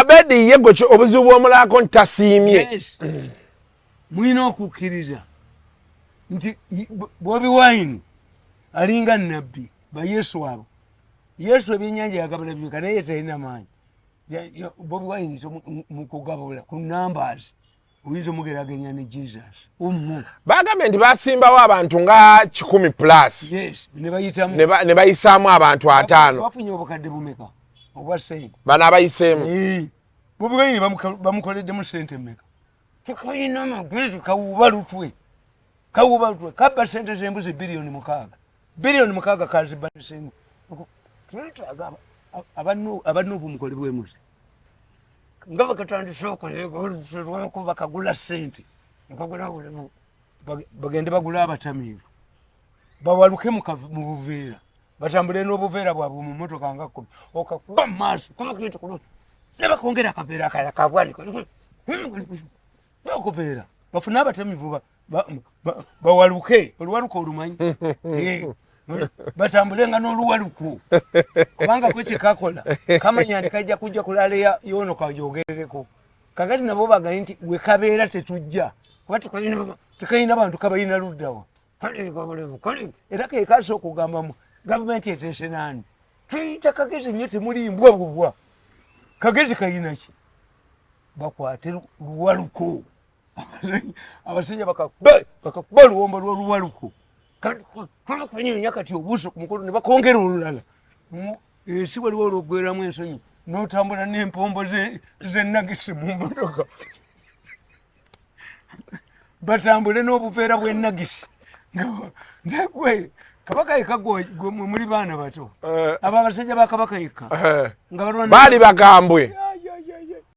Abedi yego obuzibu bw'omulako ntasiimye. Mwina okukkiriza nti Bobi Wine alinga nabbi ba Yesu abo. Yesu ebyennyanja yagabula bibika naye talina maanyi. Bobi Wine mu kugabula ku numbers uyinza omugeraganya ne Jesus. Bagambye nti basimbawo abantu nga 10 plus. Yes, ne bayisaamu abantu 5. Bafunye obukadde bumeka obwa sente. Bana abayiseemu. Bobi Wine bamukoleddemu sente mmeka. Tukayina amagezi kawubalutwe. Kabba sente z'embuzi biliyoni 6. Biliyoni 6 kaziba sente. Twetaaga abanubu mukole bwemuze. Ngava katandise okola kuba kagula sente. Nkagula bulevu. Bagende bagula abatamivu. Bawaluke mu buveera. Batambule n'obuveera bwabwe mu motoka nga ko. Okakuba maaso. Kama kintu kuno. Neba kongera akaveera akala kabwani. Bakuveera. Bafuna abatamivu bawaluke. Oluwaluko olumanyi. Batambulenga n'oluwaluko kubanga kwe kyekakola kamanya kajja kujja kulala yono kajogereko kakati nabo bagaye nti we kabeera tetujja kuba tukayina bantu kabayina luddawo era kekaso okugamba mu gavumenti etesenani tuyita kagezi nnyo temulimbwa bubwa kagezi kayina ki bakwate luwaluko abasajja bakakuba luwombo lw'oluwaluko Kama kwenye kati obuso ku mukolo ne bakongera olulala. Si waliwo olwogweramu ensonyi n'otambula n'empombo z'ennagisi mu motoka. Batambule n'obuveera bw'ennagisi. Ngagwe kabaka yeka gwe muri baana bato. Aba abasajja ba kabaka yeka. Baali bagambwe.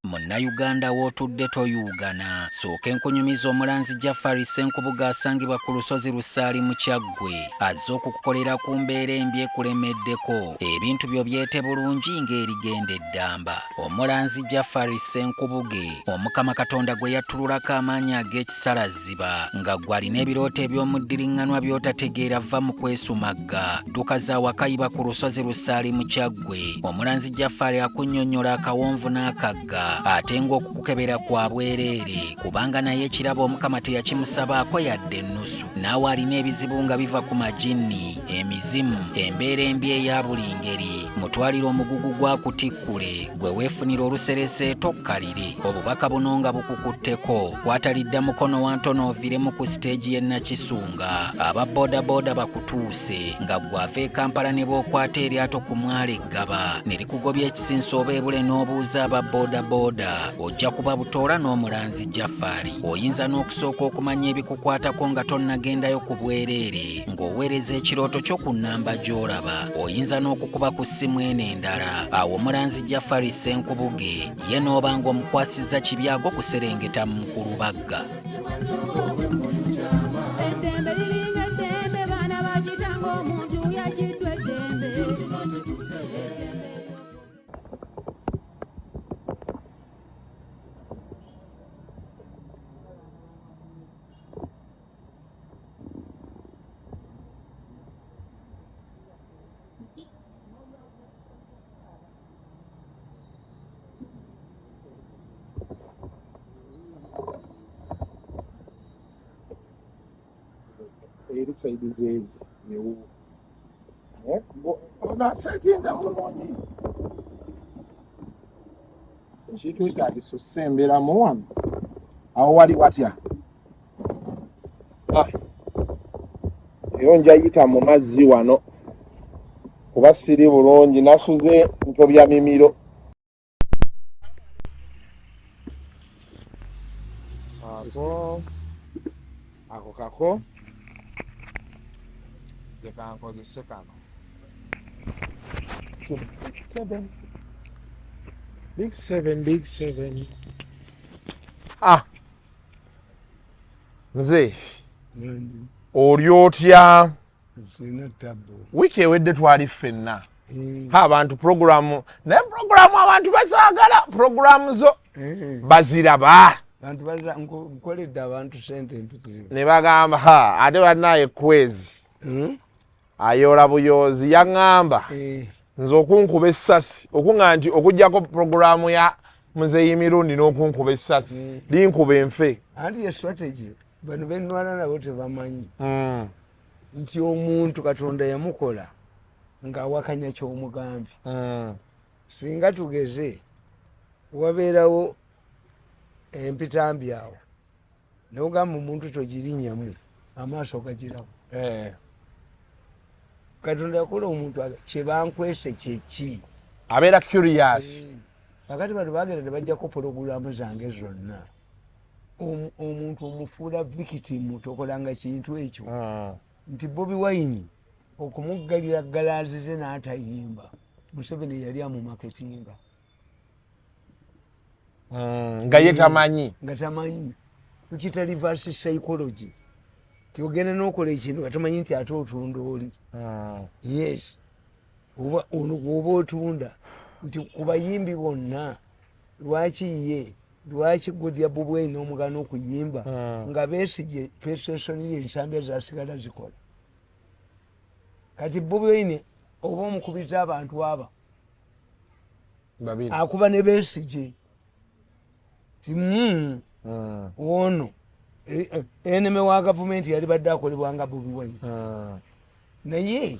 Munnayuganda w'otudde toyugana sooka enkunyumiza omulanzi Jafari Ssenkubuga asangibwa ku lusozi Lusaali mu Kyaggwe azze okukukolera ku mbeera embi ekulemeddeko ebintu byo byete bulungi ng'erigenda eddamba. Omulanzi Jafari Ssenkubuge Omukama Katonda gwe yattululako amaanyi ag'ekisalaziba nga gwe alina ebirooto eby'omuddiringanwa by'otategeera va mu kwesumagga dduka za wakayiba ku lusozi Lusaali mu Kyaggwe. Omulanzi Jafari akunnyonnyola akawonvu n'akagga ate ng'okukukebera kwa bwereere kubanga naye ekirabo Omukama teyakimusabaako yadde ennusu. Naawe alina ebizibu nga biva ku majinni, emizimu, embeera embi eya buli ngeri. Mutwalire omugugu gwa kutikkule gwe weefunira oluserese tokkalire. Obubaka buno nga bukukutteko kwatalidda mukono wa ntono oviremu ku siteegi y'e Nakisunga. Aba boodabooda bakutuuse nga gwe ava e Kampala ne bookwata eryato ku mwalo Eggaba ne likugobya ekisinsa oba ebule n'obuuza aba boodabooda ojja kuba butoola n'omulanzi Jafari. Oyinza n'okusooka okumanya ebikukwatako nga tonnagendayo ku bwereere ng'oweereza ekirooto kyo ku nnamba gy'olaba. Oyinza n'okukuba ku ssimu eno endala. Awo omulanzi Jafari Ssenkubuge ye n'obanga omukwasizza kibyago kuserengeta mu Kulubagga. Erisaidize nyewu. Ona satinda bulungi. Ekintu ekyagisosembera mu wano. Awo wali watya? Eyo njayita mu mazzi wano. Kuba siri bulungi nasuze ntobya mimiro. Ako kako. Zekankozese kano. Big seven. Nze. Oli otya? Wiki ewedde twali ffenna. Abantu programu. Naye programu abantu bazaagala. Programu zo. Baziraba. Bantu baza nkoledde abantu sente mpuzibu. Ne bagamba ate bannaye kwezi. Ayola buyozi yaŋŋamba nze okunkuba essasi okunga nti okujjako programu ya muzeeyi mirundi n'okunkuba essasi linkuba enfe anti ye strategy bano bennwana nabo tebamanyi nti omuntu Katonda yamukola ng'awakanya ky'omugambi. Singa tugeze wabeerawo empitambi awo n'ogamba omuntu togirinnyamu amaaso gagirabo. Katonda yakola omuntu kye bankwese kyeki abeera curious. Kakati bano bagenda ne bajjako pologulaamu zange zonna. Omuntu omufuula victim tokolanga kintu ekyo nti Bobi Wine okumuggalira galaazi ze n'atayimba Museveni yali amumaketinga nga ye tamanyi tukita reverse psychology ti ogenda n'okola ekintu nga tomanyi nti ate otunda oli. Yes oba otunda nti ku bayimbi bonna lwaki Godya Bobi Wine n'omugana okuyimba nga Besigye PlayStation ye ensambya zasigala zikola. Kati Bobi Wine oba omukubiza abantu aba akuba ne Besigye ti ono eneme wa gavumenti yali badde akolebwanga Bobi Wine naye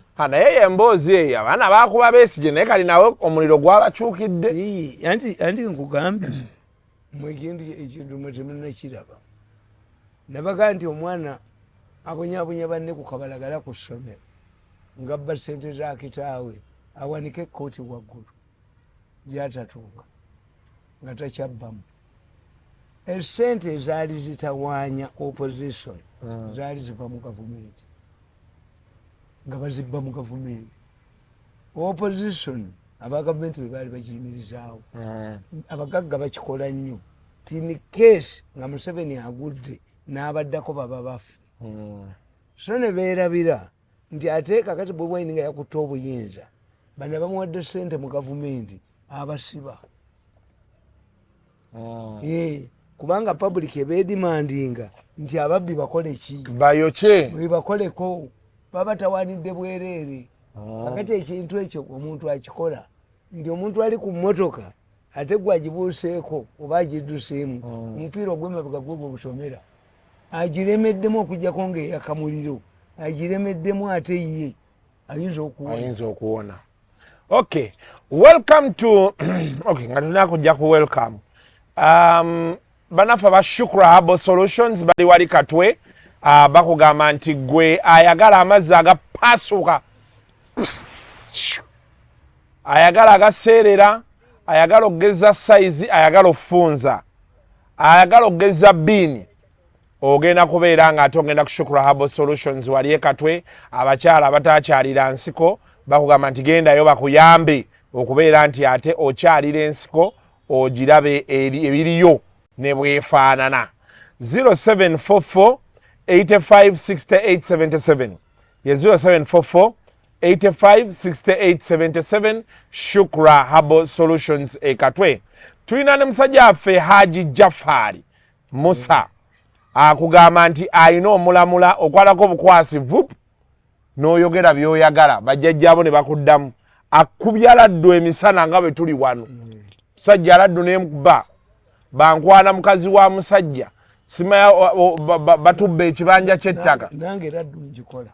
emboozi eyo abaana bakuba Besigye naye kali nawe omuliro gwabakyukidde. Anti nkugambye ekintu mwe temunnakiraba nabaga nti omwana abonyaabonya banne ku kabalagala ku ssomero ngabba ssente za kitaawe awanike ekkooti waggulu gyatatuuka nga takyabbamu. Essente ezaali zitawaanya opposition zaali ziva mu gavumenti nga bazibba mu gavumenti. Opposition aba gavumenti bwe baali bagiyimirizaawo abagagga bakikola nnyo tini keesi nga Museveni agudde n'abaddako baba baffe. So ne beerabira nti ate kakati Bobi Wine nga yakutte obuyinza bano bamuwadde ssente mu gavumenti abasiba. Kubanga public ebeedimandinga nti ababbi bakole ki bayoke bwe bakoleko baba tawanidde bwereere. Kakati ekintu ekyo omuntu akikola nti omuntu ali ku mmotoka ate gwagibuuseeko oba agidduseemu omupiira ogw'emabega gwogwo busomera agiremeddemu okugjako ng'eyakamuliro agiremeddemu ate ye ayinza okuwona. Okay, welcome to okay nga tulina kujja ku welcome banafa ba Shukra Herbal Solutions bali wali Katwe bakugamba nti gwe ayagala amazzi agapasuka ayagala agaseerera ayagala okugeza size ayagala ofunza ayagala okugeza bini ogenda kubeera nga ate ogenda ku Shukra Herbal Solutions wali Katwe. Abakyala abatakyalira nsiko bakugamba nti gendayo bakuyambe okubeera nti ate okyalira ensiko ogirabe ebiriyo ne bwefaanana. 0744 856877 ye 0744 856877 Shukra Herbal Solutions Katwe. Tulina ne musajja affe Haji Jafari Musa akugamba nti ayina omulamula okwalako obukwasi vup n'oyogera by'oyagala bajjajjaabo ne bakuddamu akubya laddu emisana nga bwe tuli wano. Musajja laddu n'emukuba bankwana mukazi wa musajja simaya batubba ekibanja ky'ettaka nange laddu ngikola.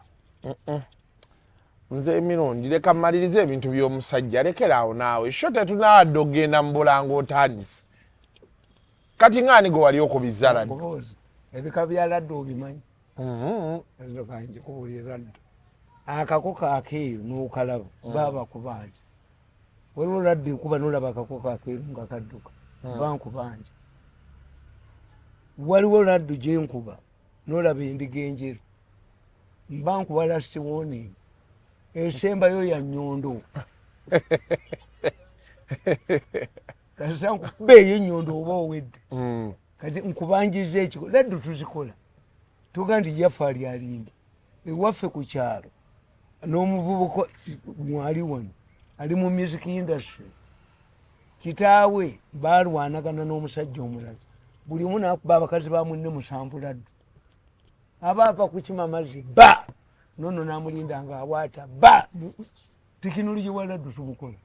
Nze emirundi leka mmalirize ebintu by'omusajja lekeraawo naawe sho tetunawadde ogenda mu bulango otandise kati ng'ani gwe wali okubiza laddu ebika bya laddu obimanyi kanje laddu akakoko akeeru n'okalaba baba kubanja waliwo laddu enkuba n'olaba akakoko akeeru nga kadduka bankubanja waliwo laddu gyenkuba n'olaba endiga enjeru mbankuba last warning ensembayo ya Nyondo kasa nkube y'Nyondo oba owedde kati nkubanjiza ekiko laddu tuzikola tuga nti Jafari alindi ewaffe ku kyalo n'omuvubuka mwali wano ali mu music industry kitaawe balwanagana n'omusajja omulala buli omu n'akuba abakazi ba munne musanvu laddu abaava kukima mazzi ba nono namulinda nga awaata ba tekinologi wa laddu tubukola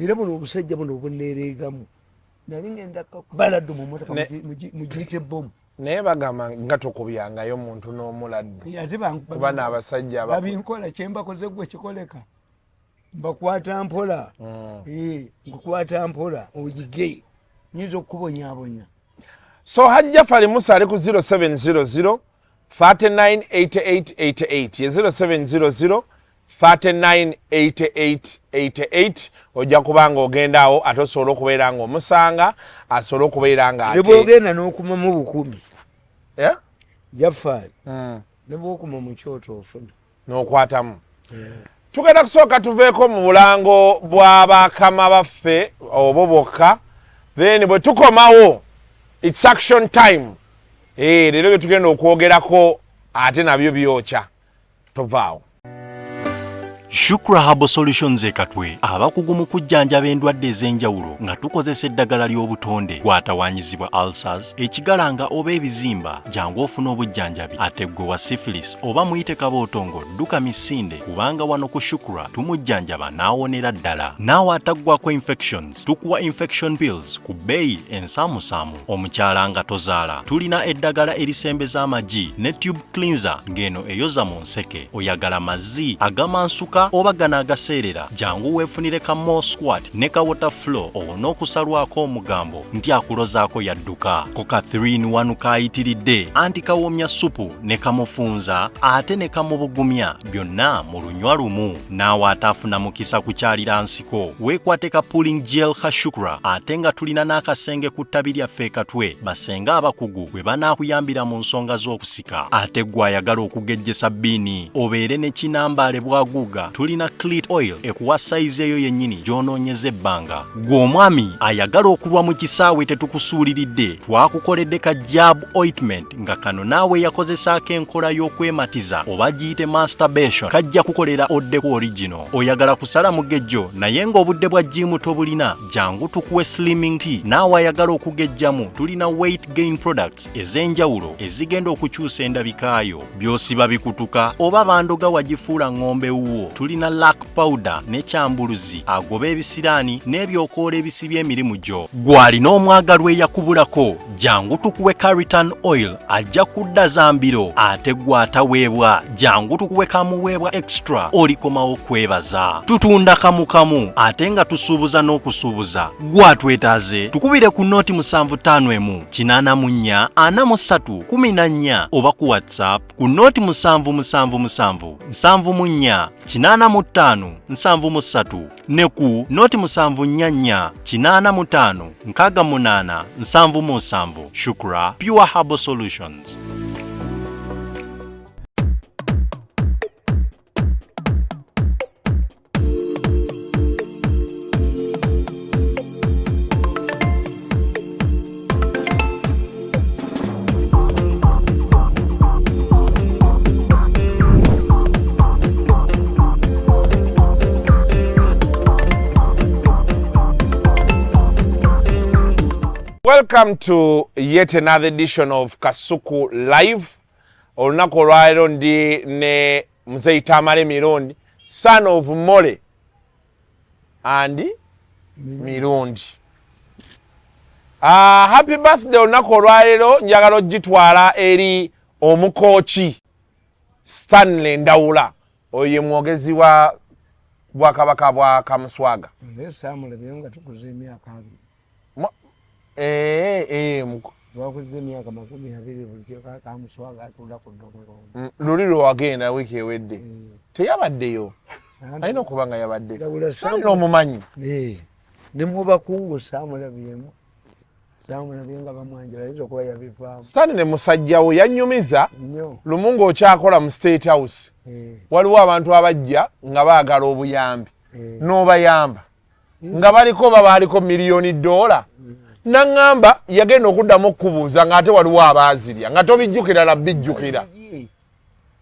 era buno obusajja buno obuneereegamu nali ngenda baladde mu mmotoka mugiyite bomu naye bagamba nga tokubyangayo muntu n'omuladde kuba n'abasajja babinkola kyembakoze gwe kikoleka mbakwata mpola ngukwata mpola oyige nyinza okukubonyaabonya. So Haji Jafari Musa ali ku 0700 398888 ye 0700 398888 ojja kubanga ogendaawo ate osobola okubeera nga omusanga asobola okubeera nga ate bwogenda n'okuma mu bukumi Jafari ne bwokuma mu kyoto ofuna n'okwatamu. Tugenda kusooka tuveeko mu bulango bw'abakama baffe obo bokka, then bwe tukomawo it's action time. Leero bye tugenda okwogerako ate nabyo byokya tovaawo. Shukra Herbal Solutions Ekatwe abakugu mu kujjanjaba endwadde ez'enjawulo nga tukozesa eddagala ly'obutonde gwatawanyizibwa ulcers, ekigalanga oba ebizimba jangu ofuna obujjanjabi. Ate gwe wa syphilis oba muyite kabootongo dduka misinde kubanga wano ku Shukra tumujjanjaba n'awonera ddala. Naawe ataggwako infections tukuwa infection pills ku bbeeyi ensaamusaamu. Omukyala nga tozaala tulina eddagala erisembeza amagi ne tube cleanser ng'eno eyoza mu nseke. Oyagala mazzi agamansuka oba gano agaseerera jangu weefunire ka More Squat ne ka Water Flow on'okusalwako omugambo nti akulozaako yadduka. Koka 3-in-1 kaayitiridde anti kawoomya supu ne kamufunza ate ne kamubugumya byonna mu lunywa lumu. Naawe ataafuna mukisa kukyalira nsiko weekwate ka Pulling Gel ka Shukra ate nga tulina n'akasenge ku ttabi lyaffe Ekatwe basenga abakugu bwe banaakuyambira mu nsonga z'okusika. Ate gwe ayagala okugejjesa bbiini obeere ne kinambaale bwaguuga tulina Clit Oil ekuwa sayizi eyo yennyini gy'onoonyeza ebbanga. Gwe omwami ayagala okulwa mu kisaawe tetukusuuliridde twakukoledde ka Jab Ointment nga kano naawe yakozesaako enkola y'okwematiza oba giyite masturbation kajja kukolera oddeku original. Oyagala kusala mugejjo naye ng'obudde bwa jimu tobulina jangu tukuwe Slimming Tea. Naawe ayagala okugejjamu tulina weight gain products ez'enjawulo ezigenda okukyusa endabikaayo. By'osiba bikutuka oba bandoga wagifuula ng'ombe wuwo tulina lac powder ne kyambuluzi agoba ebisiraani n'ebyokoola ebisibya emirimu gyo. Gw'alina omwagalwa eyakubulako jangu tukuwe Caritan Oil ajja kudda zambiro. Ate gw'ataweebwa jangu tukuwe kamuweebwa extra olikomawo kwebaza. Tutunda kamu ate nga tusuubuza n'okusuubuza. Gw'atwetaaze tukubire ku noti 751 84 43 14 oba ku WhatsApp ku noti 777 74 85 73 ne ku noti 744 85 68 77. Shukra Pure Herbal Solutions. Welcome to yet another edition of Kasuku Live. Olunaku olwaleero ndi ne Mzee Tamale Mirundi, son of Mole and Mirundi. Happy birthday olunaku olwaleero njagala ogitwala eri omukooki Stanley Ndawula oye mwogezi wa Bwakabaka bwa Kamuswaga. Samulabye nga tukuze emyaka 2. Wakuze emyaka 20 buli Kamuswaga atunda ku ddogolo. Luliro wagenda wiki ewedde. Teyabaddeyo. Alina okuba nga yabadde. Stanley omumanyi. Ne mu bakungu Samulabyemu. Samulabye nga bamwanjala ayinza okuba yabivaamu. Stanley musajja we yannyumiza lumu ng'okyakola mu State House. Waliwo abantu abajja nga baagala obuyambi n'obayamba nga baliko babaaliko $1,000,000 naŋŋamba yagenda okuddamu okubuuza ng'ate waliwo abaazirya nga tobijjukira labbijjukira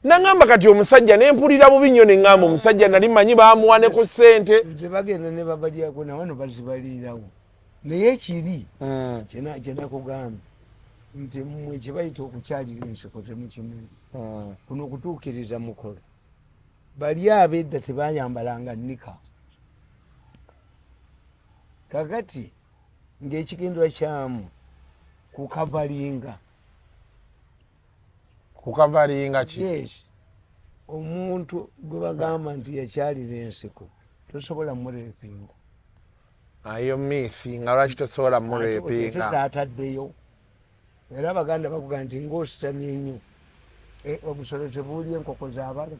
naŋŋamba kati omusajja ne mpulira bubi nnyo ne ŋŋamba omusajja nali mmanyi baamuwa ne ku ssente nze bagenda ne babalyako na wano bazibaliirawo naye kiri kyenakugambye nti mmwe kyebayita okukyalira enseko temukimanyi kuno okutuukiriza mukola bali abedda tebayambalanga nnika kakati ng'ekigendwa kyamu kukavalinga ki yes omuntu gwe bagamba nti yakyalira ensiko tosobola murepinga ayo mithi nga lwaki tosobola murepinga tataddeyo era abaganda bakuga nti ng'ositamye nnyo obusolo tebuuli enkoko z'abalo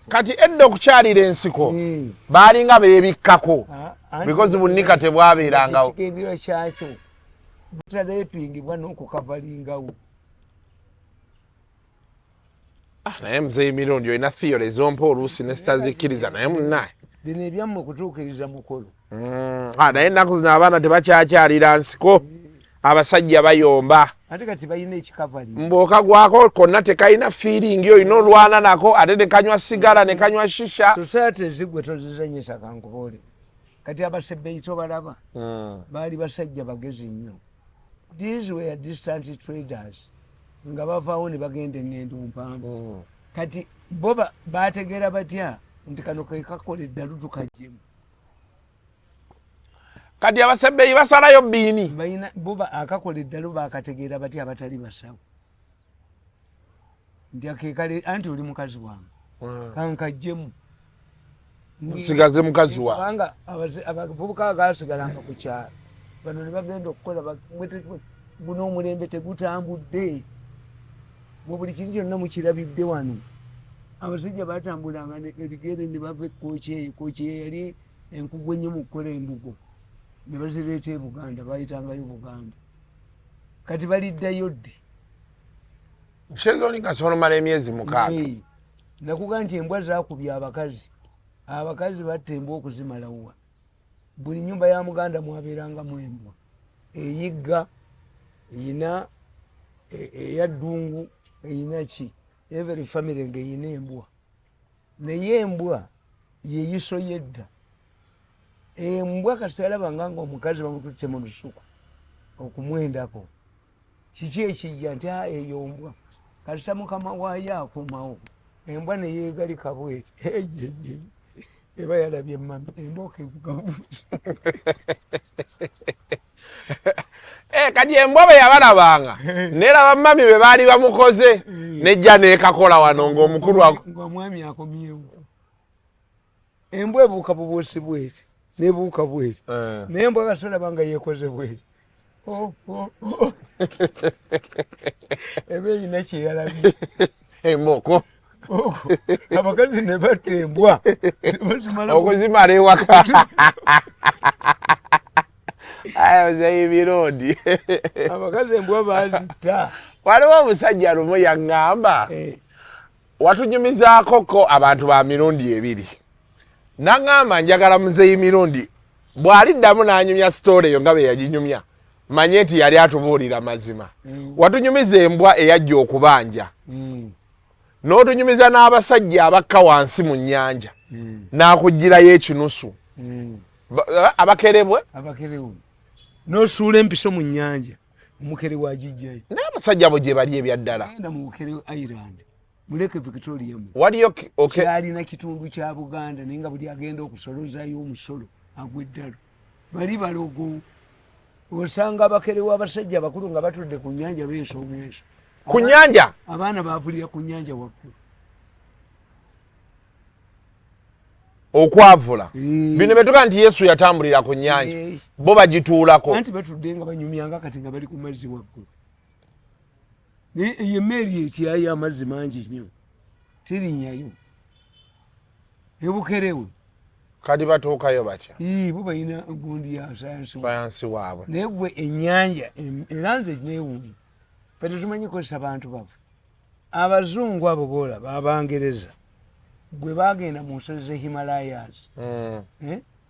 kati edda okukyalira ensiko baalinga beebikkako because bunnika tebwabeerangawo ekigendererwa kyakyo butarepingibwa n'okukavalingawo naye muzeeyi mirundi olina theory ezompa oluusi ne sitazikkiriza naye munnaye bino ebyammwe kutuukiriza mukolo naye ennaku zino abaana tebakyakyalira nsiko abasajja bayomba ate kati balina ekikavalinga mbw'okagwako konna tekayina feeling olina olwana nako ate ne kanywa sigala ne kanywa shisha society ezigwe tozizanyisa kankuboole kati abasebbeyi tobalaba baali basajja bagezi nnyo these were distant traders nga bavaawo ne bagenda engendo mpanvu kati bo bategeera batya nti kano kekakola eddalu tukajjemu kati abasebbeyi basalayo bbiini bo akakola eddalu bakategeera batya abatali basawo nti akekale anti oli mukazi wange kankajjemu nsigaze mukazi wange kubanga abavubuka agasigalanga ku kyalo bano ne bagenda okukola guno omulembe tegutambudde mu buli kintu kyonna mukirabidde wano abasajja batambulanga ebigere ne bava ekooki eyo kooki eyo yali enkugu ennyo mu kukola embugo ne bazireeta e Buganda bayitangayo Buganda kati baliddayo ddi nkyezoli nga solomala emyezi 6 nakuga nti embwa zakubye abakazi batta embwa okuzimalawa buli nyumba ya muganda mwabeerangamu embwa eyigga eyina eyaddungu eyina ki every family ng'eyina embwa naye embwa yeyiso yedda embwa kasalaba nga omukazi bamututte mu lusuku okumwendako kiki ekijja nti eyo mbwa kasita mukama waayo akomawo embwa neyeegalika bweti eba yalabye mami embwa okevuga buuzi kati embwa bwe yabalabanga neraba mami bwe baali bamukoze nejja neekakola wano ng'omukulu ng'omwami akomyewo embwa ebuuka bubuusi bweti nebuuka bweti naye embwa kasolaba nga yeekoze bweti eba erina kyeyalabye emoko abakazi ne batta embwa okuzimala ewaka ayozeyi mirundi abakazi embwa bazitta waliwo omusajja lumu yaŋŋamba watunyumizaakoko abantu ba mirundi 2 naŋŋamba njagala muzeeyi mirundi bw'aliddamu n'anyumya sitoole eyo nga bwe yaginyumya manye nti yali atubuulira mazima watunyumiza embwa eyajja okubanja n'otunyumiza n'abasajja abakka wansi mu nnyanja n'akugirayo ekinusu abakerebwe n'osuula empiso mu nnyanja omukerewe agijjayo naye abasajja bo gye bali ebyaddala genda mu bukerewe Island muleke Victoria mu waliyo kyalina kitundu kya Buganda naye nga buli agenda okusolozayo omusolo agw'eddalo bali balogo osanga abakerewe abasajja abakulu nga batudde ku nnyanja beeso obweso ku nnyanja abaana baavulira ku nnyanja waggulu okwavula bino betuga nti Yesu yatambulira ku nnyanja bo bagituulako anti batudde nga banyumyanga kati nga bali ku mazzi waggulu eyo emmeeri etyayo amazzi mangi nnyo terinyayo ebukerewe kati batuukayo batya bo balina gundi ya sayansi waabwe naye gwe ennyanja era nze neewuunye fe tetumanyi kozesa bantu bafe abazungu abo boolaba abangereza gwe bagenda mu nsozi ze Himalayas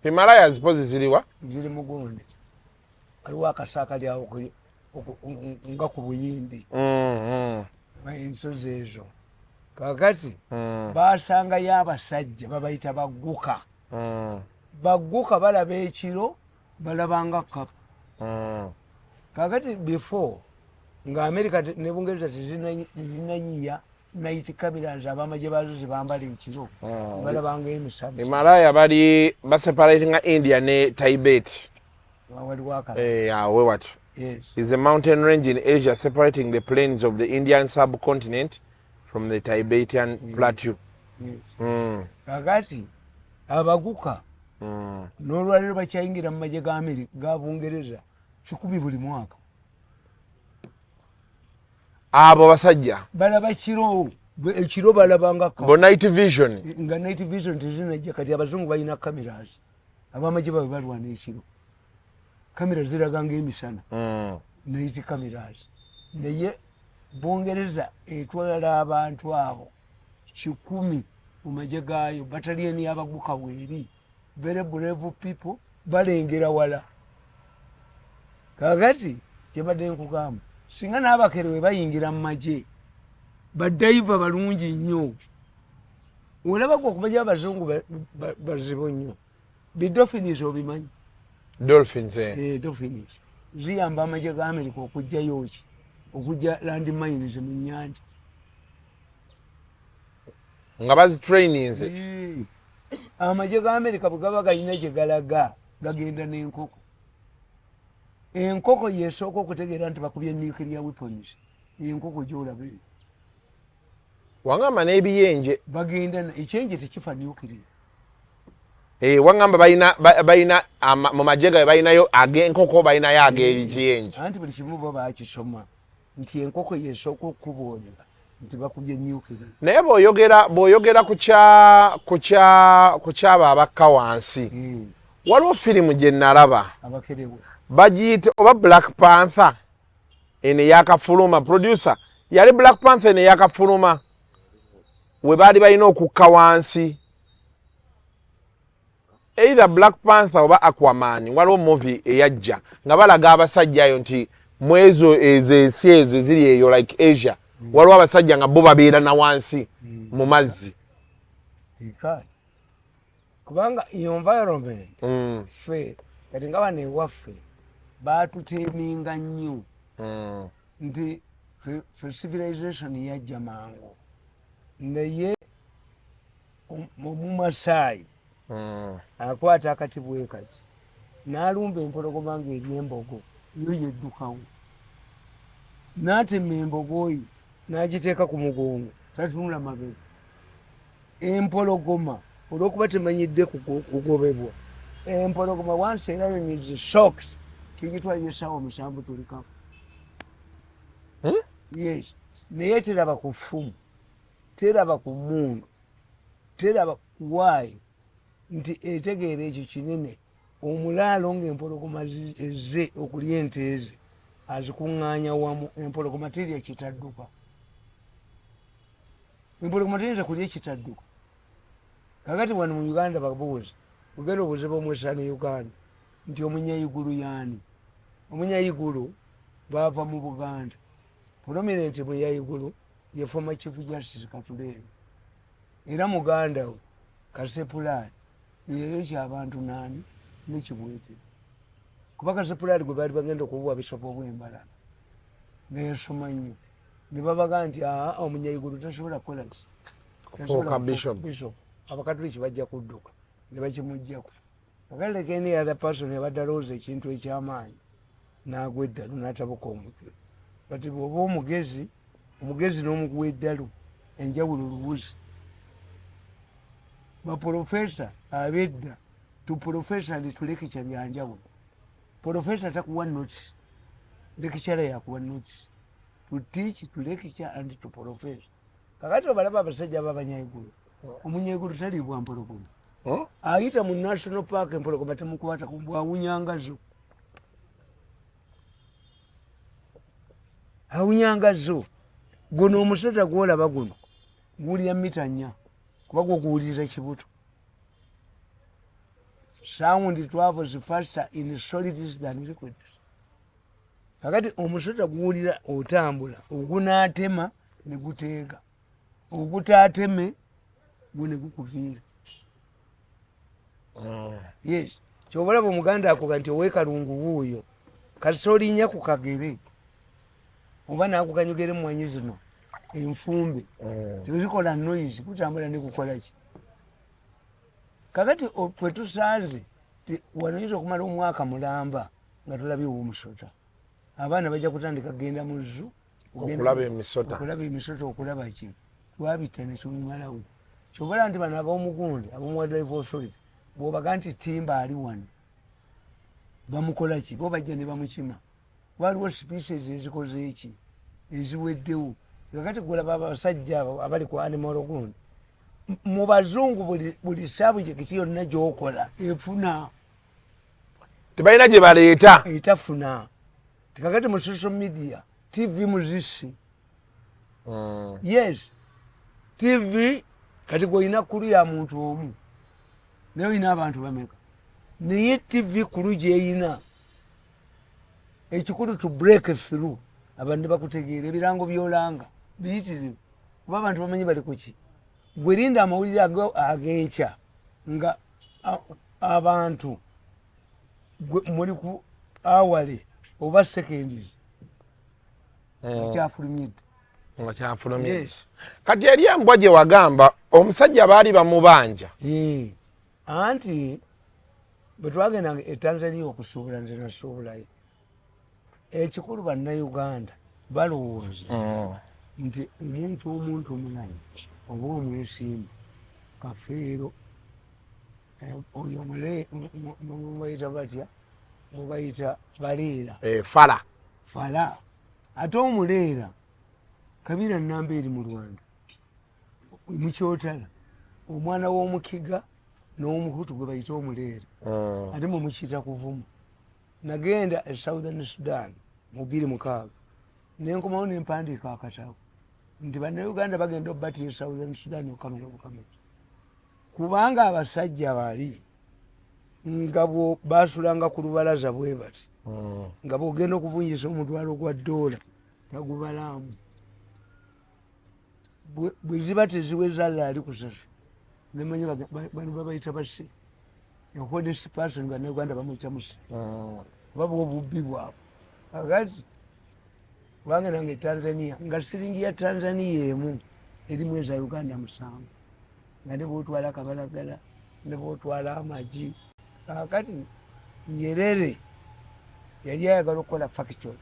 Himalayas pozi ziriwa ziri mugonde waliwo akasa akali awo nga ku buyindi ensozi ezo kakati basangayo abasajja babayita bagguka bagguka balaba ekiro balabanga kapa kakati before nga America ne Bungereza tezinanyiya night cameras abamaje bazo zibambala ekiro balabanga emisana Himalaya bali separating India ne Tibet. Awe what? Yes. Is a mountain range in Asia separating the plains of the Indian subcontinent from the Tibetan plateau. Yes. Kakati abaguka n'olwaliro bakyayingira mu magye ga Amerika ga Bungereza 10 buli mwaka. Abo basajja balaba ekiro balabanga bo night vision nga night vision tezinajja kati abazungu balina cameras abamagye babe balwana ekiro kamera ziraganga emisana night cameras naye Bungereza etwala abantu abo 10 mu magye gaayo battalion y'abaguka weeri very brave people balengera wala kakati kyebadde nkugamba singa n'abakerewe bayingira mu magye badaiva balungi nnyo olabako okumanya abazungu bazibu nnyo bidolphins obimanyi dolphins dolphins ziyamba amagye ga Amerika okujjayo ki okujja land mines mu nnyanja nga bazitrainings amagye ga Amerika bwe gaba galina gye galaga gagenda n'enkoko enkoko yesooka okutegeera nti bakubye nuclear weapons enkoko gyolabe wangamba n'ebiyenje bagenda ekyenje tekifa nuclear wangamba balina mu magye gayo balinayo ag'enkoko balinayo ag'ebiyenje anti buli kimu bo bakisoma nti enkoko yesooka okuboolera nti bakubye nuclear naye bw'oyogera ku kyabo abakka wansi waliwo firimu gye nalaba abakerewe bagiyita oba Black Panther eno eyakafuluma producer yali Black Panther eno eyakafuluma we baali balina okukka wansi either Black Panther oba Aquaman waliwo movie eyajja nga balaga abasajja ayo nti mwezo ensi ezo ziri eyo like Asia waliwo abasajja nga bo babeera na wansi mu mazzi kubanga environment fe kati nga bano ewaffe batuteminga nnyo nti fe civilization yajja mangu naye omumasaayi akwata akati bwe kati n'alumba empologoma ng'eryembogo yo yeddukawo n'atema embogo oyo n'agiteeka ku mugongo tatunula mabega empologoma olw'okuba temanyidde kugobebwa empologoma once a lion is shocked kigitwalira essaawa 7 tulikamu yes naye teraba ku ffumu teraba ku mundu teraba kuwaayi nti etegeera ekyo kinene omulaalo ng'empologoma ezze okulya ente eze azikuŋŋaanya wamu empologoma terya kitadduka empologoma teyinza kulya ekitadduka kakati wano mu Uganda babuuza ugenda obuzibu omwesana Uganda nti omunyayigulu yaani omunyayigulu baava mu Buganda prominent munyayigulu ye former chief justice Katuleebe era muganda we Kasepulaani yeyo ky'abantu nani nekibwete kuba Kasepulaani gwe baali bagenda okubuwa bisopo bw'embalala ng'ensoma nnyo ne babaga nti omunyayigulu tasobola kukola bishop abakatuliki bajja kudduka ne bakimugjaku akaleka any other person yabadde alowooza ekintu ekyamaanyi n'agwa eddalu n'atabuka omutwe kati bw'oba omugezi n'omuguwa eddalu enjawulo luwuzi baprofesa abedda tu profesa ndi tulekica byanjawulo profesa takuwa notice lekicara yakuwa notice to teach to lecture and to profess kakati obalaba abasajja b'abanyayigulu omunyayigulu talibwa mpologoma ayita mu national park empologoma temukwata bwawunyangazo awunyangazo guno omusota gwolaba guno guwulira mita 4 kuba gwo guwulira kibuto sound travels faster in solids than liquids kakati omusota guwulira otambula ogunaatema ne guteega ogutaateme gune gukuviira yes kyobalaba omuganda akoga nti owekalungu wuuyo kasolinya ku kagere oba naakukanyugere mwanyi zino enfumbe tezikola noise kutambula ne kukola ki kakati fwe tusanze wanoyinza okumala omwaka mulamba nga tulabye omusota abaana bajja kutandika kugenda mu zzu okulaba emisota okulaba ki twabita ne tubimalawo kyobala nti bano ab'omugundi ab'omu wildlife authority bw'obaga nti timba ali wano bamukola ki bo bajja ne bamukima waliwo species ezikoze eki eziweddewo kakati kulaba abasajja abali ku animal gundi mu bazungu buli sabujekiti yonna gyokola efuna tebalina gye baleeta etafuna tikakati mu social media tv muzisi yes tv kati gweolina kulu ya muntu omu naye olina abantu bameka naye tv kulu gyeyina ekikulu to break through abantu ne bakutegeera ebirango byolanga biyitirivu kuba abantu bamanyi bali kuki gwerinda amawulire ag'enkya nga abantu muli ku awale oba seconds akyafulumidde nga kyafulumye kati eri embwa gye wagamba omusajja baali bamubanja anti bwe twagendanga e Tanzania okusuubula nze nasuubulayo ekikulu bannayuganda balowooza nti omuntu omunayi oba omwesimbu kafeero oyo mubayita batya mubayita baleera fala ate omuleera kabira namba eri mu Rwanda mukyotala omwana w'omukiga n'omuhutu gwe bayita omuleera ate mumukiyita kuvumu nagenda e Southern Sudan mu 2006 nenkomawo nempandiika akatabo nti bannayuganda bagenda obbati e Southern Sudan okukamira bukamira kubanga abasajja bali nga basulanga ku lubalaza bwe bati nga bwogenda okuvunjisa omutwalo gwa $1 tagubalaamu bwe ziba teziweza laali kusasula nemanyi bano babayita base honest person bannayuganda bamuyita musi oba bwobubbi bwabwe kakati bangenanga e Tanzania nga siringi ya Tanzania emu erimu eza Uganda 7 nga ne bwotwala kabalagala ne bwotwala amagi kakati Nyerere yali ayagala okukola factory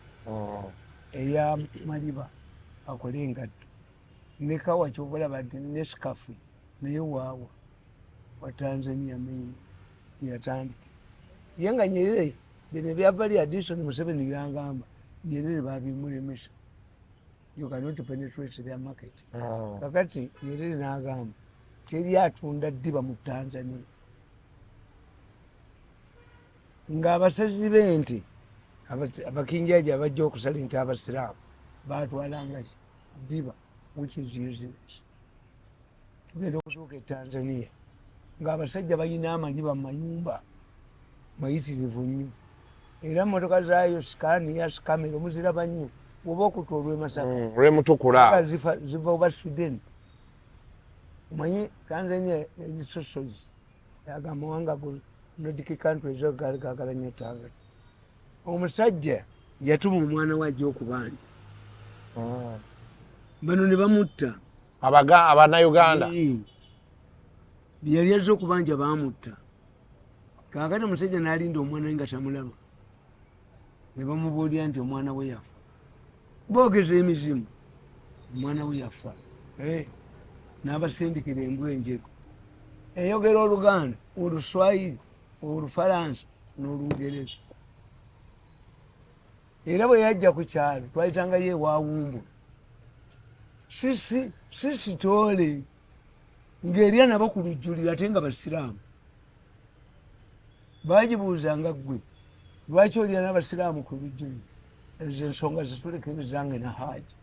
eya Maliba akole engatto ne kawa kyobalaba nti Nescafe naye waawa wa Tanzania main yatandika ye nga Nyerere bino byava li addition Museveni byangamba Nyerere babimulemesa you cannot penetrate their market kakati Nyerere n'agamba teri atunda ddiba mu Tanzania ng'abasazi b'ente abakinjaji abajja okusala ente abasiraamu baatwalanga ki ddiba which is useless tugenda okutuuka e Tanzania ng'abasajja balina amaliba mu mayumba mayitirivu nnyo era motoka zaayo Scania Scamero muziraba nnyo oba okutwa olw'Emasaka olw'emutukula ziva oba Sweden omanyi Tanzania erisosozi yagamba wanga Nordic countries gali gagala nnyo Tanzania omusajja yatuma omwana we ajja okubanja bano ne bamutta abannayuganda yali azze okubanja bamutta kakati omusajja n'alinda omwana we nga tamulaba ne bamubuulira nti omwana we yafa boogeza emizimu omwana we yafa n'abasindikira embwa enjeru eyogera Oluganda Oluswayiri Olufalansa n'Olungereza era bwe yajja ku kyalo twayitanga ye ewawumbu sisitole ng'erya nabo ku lujjuliro ate nga basiraamu bagibuuzanga ggwe lwaki olya n'abasiraamu ku lujjuliro ezo ensonga zituleka ebizange na haaji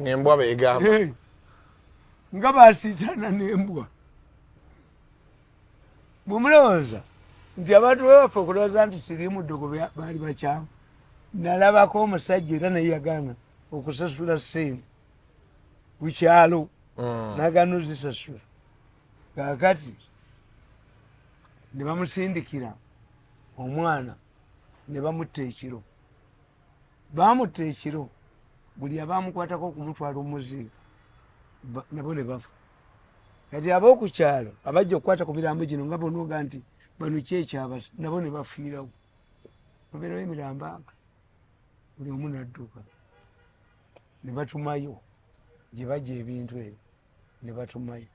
ng'embwa beegamba nga basiitana n'embwa bwemulowooza nti abantu bebaffe okulowooza nti siriimu ddogo baali bakyamu nalabako omusajja era naye yagaana okusasula ssente ku kyalo nagaana ozisasula kakati ne bamusindikira omwana ne bamutta ekiro bamutta ekiro buli abamukwatako okumutwala omuziika nabo ne bafa. Kati ab'okukyalo abajja okukwata ku mirambo gino nga bonoga nti bano kyekyabasi nabo ne bafiirawo. Obeerawo emirambo anga buli omu n'adduka ne batumayo gye bajja ebintu ebyo ne batumayo.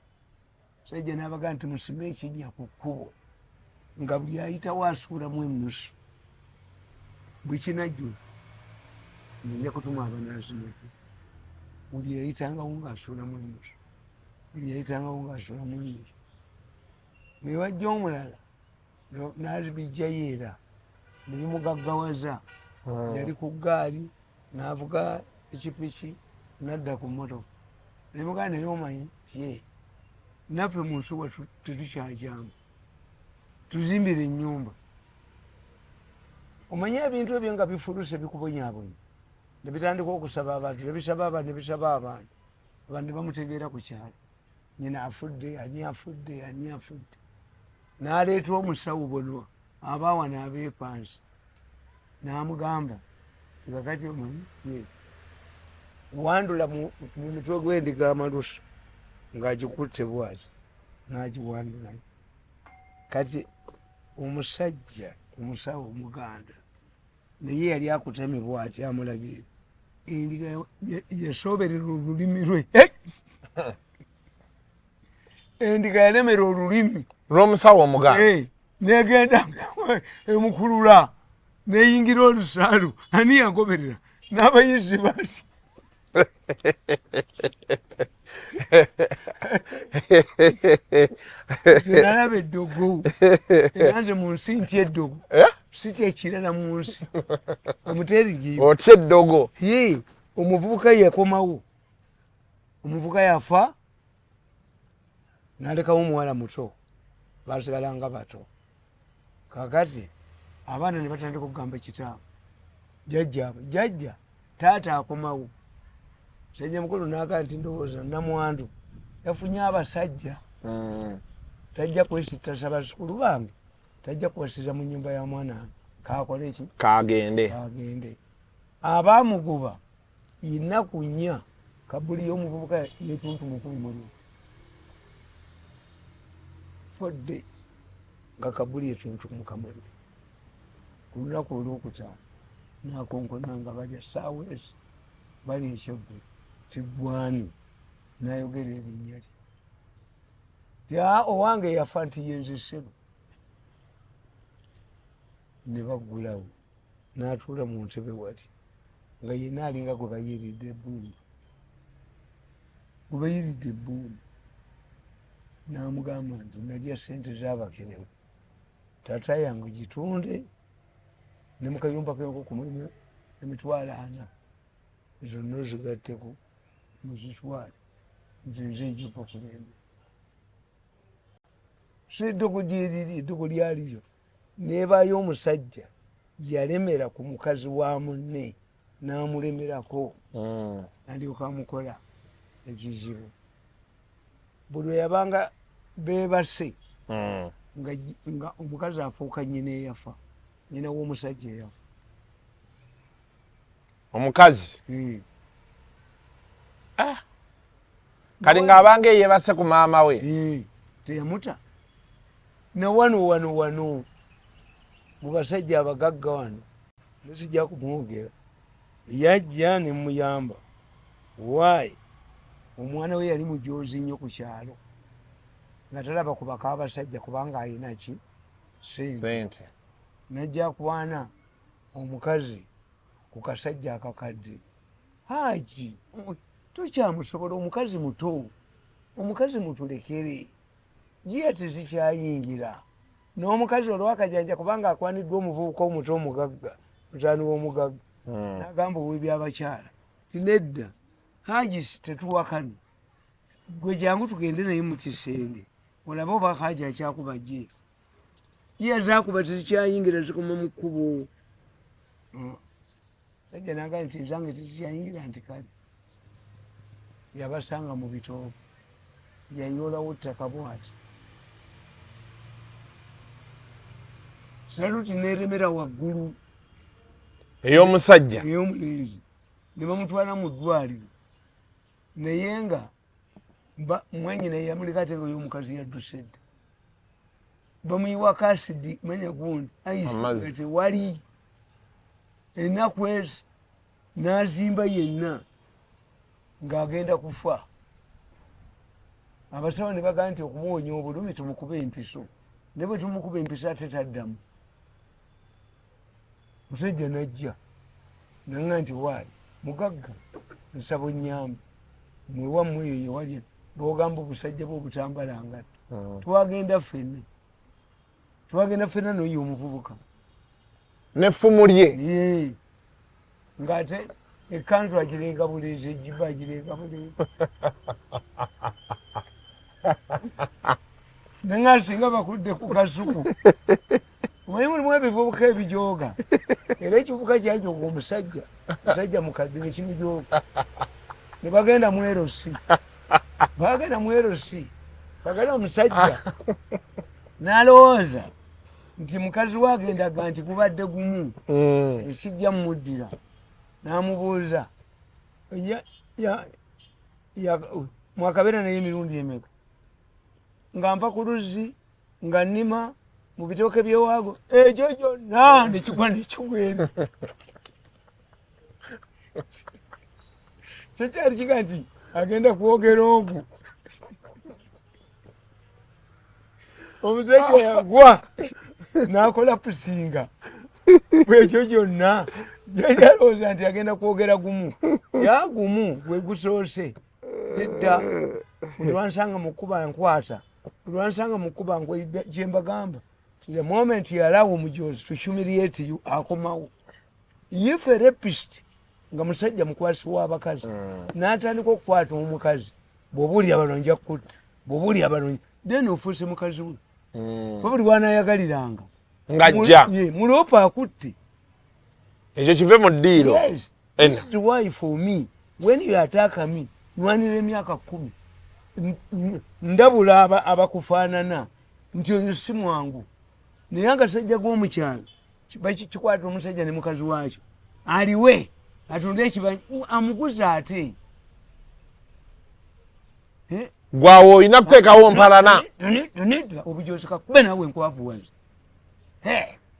Sajja n'abaga nti musime ekinnya ku kkubo nga buli ayitawo asuulamu emmusu bwe kinajjula nja kutuma abanaazimeko buli yayitangawo ng'asuulamu emmusu buli yayitangawo ng'asuulamu emmusu. Ne wajja omulala n'abijjayo era ne bimugaggawaza. Yali ku ggaali n'avuga pikipiki n'adda ku mmotoka. Ne mugamba naye omanyi ti naffe mu nsuwa tetukyajyamu tuzimbire ennyumba. Omanye ebintu ebyo nga bifuluse bikubonyaabonya ne bitandika okusaba abantu ne bisaba abantu ne bisaba abantu abantu ne bamutegeera ku kyalo. Nyina afudde ani afudde ani afudde. N'aleeta omusawo bonwa abaawa n'abeepansi n'amugamba kakati omanyi wandula mu mutwe gw'endiga amalusu ng'agikutte bwati n'agiwandulayo. Kati omusajja omusawo omuganda naye yali akutamye bwati amulagirira endiga yasooberera olulimi lwe. Endiga yalemera olulimi lw'omusawo omuganda negenda emukulula neyingira olusaalu ani yagoberera n'abayizi bati. Nalaba eddogo era nze mu nsi ntya eddogo sitya ekirala mu nsi omuterigiiwa otya eddogo. omuvubuka yakomawo omuvubuka yafa n'alekawo omuwala muto basigala nga bato. Kakati abaana ne batandika okugamba kitaabwe jjajja taata akomawo. Sajja mukulu n'agaa nti ndowooza namwandu yafunye abasajja tajja kwesittasa basukulu bange tajja kuwasira mu nnyumba ya mwana wange kaakole eki kagende. Abaamugoba ennaku nnya kabuli y'omuvubuka yetuntumuku muli fodde nga kabuli yetuntumuka muli. Ku lunaku olwokutaano n'akonkona nga balya saawa ezi bali ekyeggulo tiggwani n'ayogera erinnya lye ti owange yafa nti yenzisebo. Ne baggulawo n'atuula mu ntebe wali nga yenna alinga gwe bayiridde ebbumba n'amugamba nti nalya sente z'abakerewe taata yange gitunde ne mukayumba kenkoko emitwalo 40 zonna ozigatteko muzitwale nze njipa kulembe. So eddogo gyeriri eddogo lyaliyo neebaayo omusajja yalemera ku mukazi wa munne n'amulemerako alyoka amukola ekizibu. Buli lwe yabanga beebase nga omukazi afuuka nnyina eyafa nnyina w'omusajja eyafa omukazi kali ng'abanga yeebase ku maama we teyamuta. Na wano mu basajja abagagga wano nesijja kumwogera yajja ne muyamba waayi omwana we yali mujoozi nnyo ku kyalo nga talaba kubaka abasajja kubanga ayina ki sente. Najja kwana omukazi ku kasajja akakadde haji tokyamusobola omukazi muto omukazi mutulekere jiya tezikyayingira n'omukazi olwakajanja kubanga akwaniddwa omuvubuka omuto omugagga mutaani w'omugagga n'agamba ow'ebyabakyala tinedda haji tetuwakana gwe jangu tugende naye mu kisenge olabe oba haji akyakuba je jiya zakuba tezikyayingira zikoma mu kkubo. Sajja n'agamba nti zange tezikyayingira nti kale yabasanga mu bitoogo yanyoolawo ttaka bwati saluti n'eremera waggulu ey'omusajja ey'omulenzi ne bamutwala mu ddwaliro naye nga mwenyina yamuleka ate nga y'omukazi yadduse dda bamuyiwako asidi manya gundi ayise wali ennaku ezo n'azimba yenna ng'agenda kufa abasawo ne bagamba nti okumuwonya obulumi tumukuba empiso ne bwe tumukuba empiso ate taddamu musajja najja nanga nti waali mugagga nsaba onnyambe mwewammwe eyo yewalya bwogamba obusajja bw'obutambalanga twagenda ffenna noyo omuvubuka n'effumu lye ng'ate ekanzu agirenga buleezi ejjiba agirenga buleezi nanga singa bakudde ku kasuku omanyi mulimu ebivubuka ebijooga era ekivubuka kyajooga omusajja mukadde nekimujooga ne bagenda mu erosi bagenda omusajja n'alowooza nti mukazi wagendaga nti gubadde gumu ekijja mumuddira n'amubuuza mwakabeera naye emirundi emeka nga nva ku luzzi nga nnima mu bitooke byewaago ekyo kyonna nekigwa nekigwera kyekyali kiga nti agenda kwogera ogwo omusajja yagwa n'akola pusinga bwekyo kyonna yalowooza nti agenda kwogera gumu yagumu gwe gusoose edda buli lwansanga mukuba nkwata buli lwansanga mukuba kyembagamba the moment you allow omujozi to humiliate you akomawo if a rapist nga musajja mukwasi w'abakazi n'atandika okukwata omukazi bw'obuulya bano nja kutta bw'obuulya bano then ofuuse mukazi we ba buli lwanayagaliranga ng'ajja muloopa akutte ekyo kive mu ddiiro why for me when you attack me nwanira emyaka 10 ndabula abakufaanana nti oyo si mwangu naye agasajja g'omukyalo kikwata omusajja ne mukazi waakyo aliwe atunde ekibanyi amuguza ate gwawo olina kuteekawo mpalana obujozi kakube nawe nkwavuwazi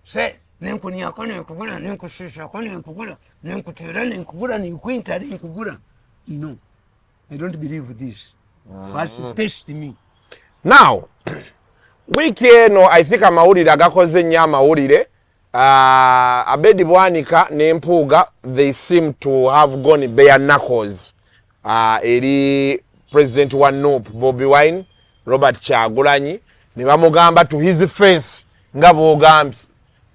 se nenkuniako nenkugula nenkusiisako nenkugula nenkuteera nenkugula nenkwinta nenkugula no I don't believe this first test me now wiiki eno I think amawulire agakoze nnyo amawulire Abedi Bwanika n'Empuuga they seem to have gone bare knuckles eri president wa NUP Bobi Wine Robert Kyagulanyi ne bamugamba to his face nga bw'ogambye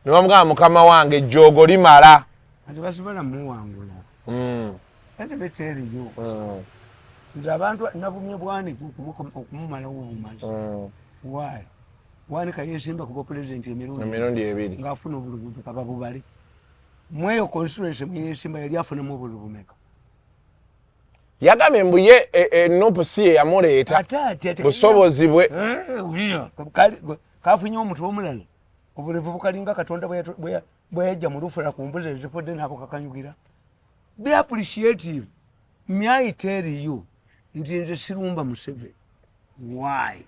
ne bamugamba mukama wange ejjoogo limala ati basobola muwangula ate beteriyo nze abantu nabumye Bwanika okumumalawo obumazi why Bwanika yesimba kuba president emirundi ebiri ng'afuna obulugudu kaba bubali mweyo constituency mweyesimba yali afunamu obulu bumeka yagambye mbu ye NUP si ye yamuleeta busobozi bwe kafunye omuntu omulala obulevu bukalinga Katonda bwe yajja mu lufula ku mbuzi ezifudde nako kakanyugira be appreciative I tell you nti nze sirumba Museveni why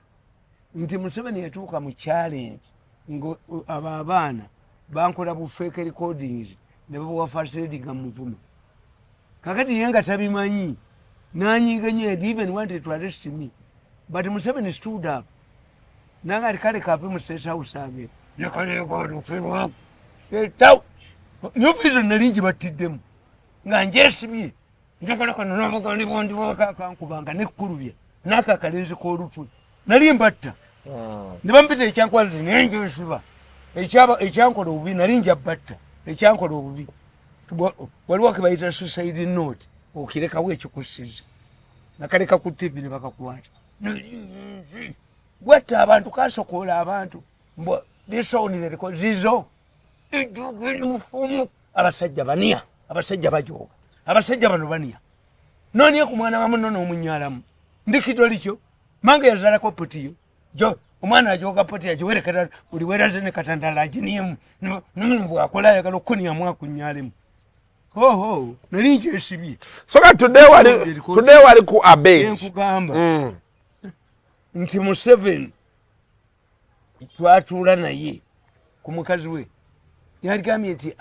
nti Museveni yatuuka mu challenge ngo abaana bankola bu fake recordings ne babuwa facility nga muvuma kakati yenga tabimanyi nanyigenye even wanted to arrest me but Museveni stood up nanga kale kape mu State House abe nakale godu fiwa fetau nyufizo nalingi batiddemu nga njesimye ndokola kono n'abagandi bondi bakankubanga nekkulubye naka kalenze ko lutwe nali mbatta ne bampita ekyankwazi nenjosuba ekyankola obubi nali njabatta ekyankola obubi waliwo kebayita suicide note okirekawo ekikusiza nakaleka ku TV ne bakakwata bwatta abantu kasokola abantu mbo disonire ko zizo idugini mufumu abasajja bania abasajja bajoga abasajja bano bania noni ku mwana wamu nono omunyalamu ndikidoli kyo mange yazala ko potiyo jo omwana ajoga potiyo ajowerekera buli weraze ne katandala ajinimu numbu akola yakalo kuni ya mwa kunyalemu Oho, nali nkyesibye. So kati today wali ku abed. Nkugamba. Nti Museveni twatuula naye ku mukazi we. Yaligambye nti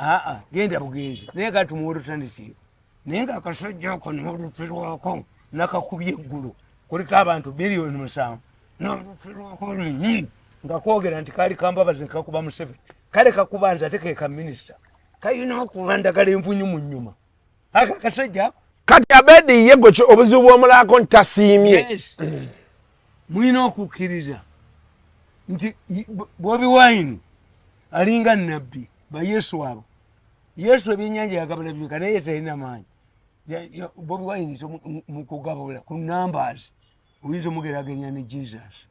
genda bugenzi. Naye kati tumuwolo tandikire. Naye nga akasajja ako n'olupirwako nakakubye eggulu. Kuliko abantu biliyoni 7. N'olupirwako nga kwogera nti kaali kambabazi kakuba Museveni. Kale kakubanza ate ke ka minisita. Kayina okuba ndagala envunyu mu nnyuma. Aka kasajja kati abedi yego obuzibu bw'omulako ntasiimye. Yes. Mwina okukkiriza nti Bobi Wine alinga nabbi ba Yesu abo. Yesu ebyennyanja yagabula bibika naye talina maanyi. Bobi Wine mu kugabula ku numbers uyinza omugeraganya ne Jesus.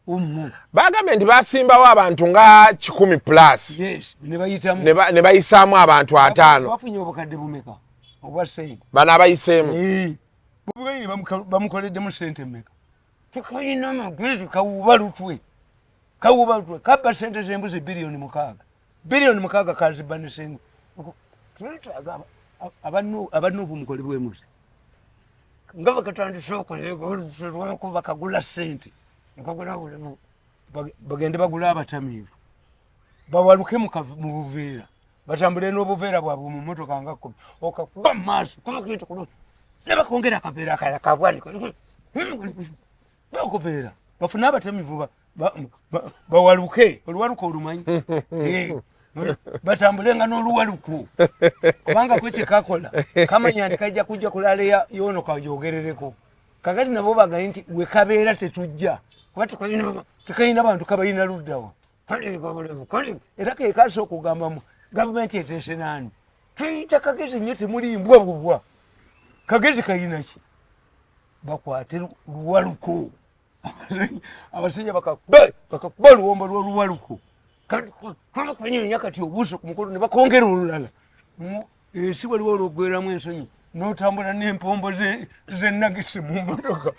Bagambye nti basimbawo abantu nga 10 plus. Yes, ne bayitamu. Ne bayisaamu abantu 5. Bafunye obukadde bumeka obwa sente. Bano abayiseemu. Bobi Wine bamukoleddemu sente mmeka. Tukayina amagezi kawubalutwe. Kabba sente z'embuzi biliyoni 6. Biliyoni 6 kaziba ne sente. Abanubu mukole bwemuze. Ngava katandise okuba kagula sente. Bagende bagula abatamiivu. Bawaluke mu buveera. Batambule n'obuveera bwabwe mu mmotoka nga 10. Okakuba maaso kakintu kuno. Ne bakongera akaveera akala kabwani. Bakuveera. Bafuna abatamiivu bawaluke. Oluwaluko olumanyi. Batambule nga n'oluwaluko. Kubanga kwe kakola kamanya nti kajja kujja kulala yono kajogerereko. Kakati nabo bagaye nti we kabeera tetujja. Kuba tukayina abantu kabayina luddawa. Era ke kaso okugamba mu gavumenti etesenani. Tuyita kagezi nnyo temuli mbwa bubwa. Kagezi kayina ki? Bakwate luwaluko. Abasajja bakakuba luwombo lw'oluwaluko. Kama kwenye kati obuso ku mukolo ne bakongera olulala. Si waliwo olwogweramu ensonyi n'otambula n'empombo z'ennagisi mu mmotoka.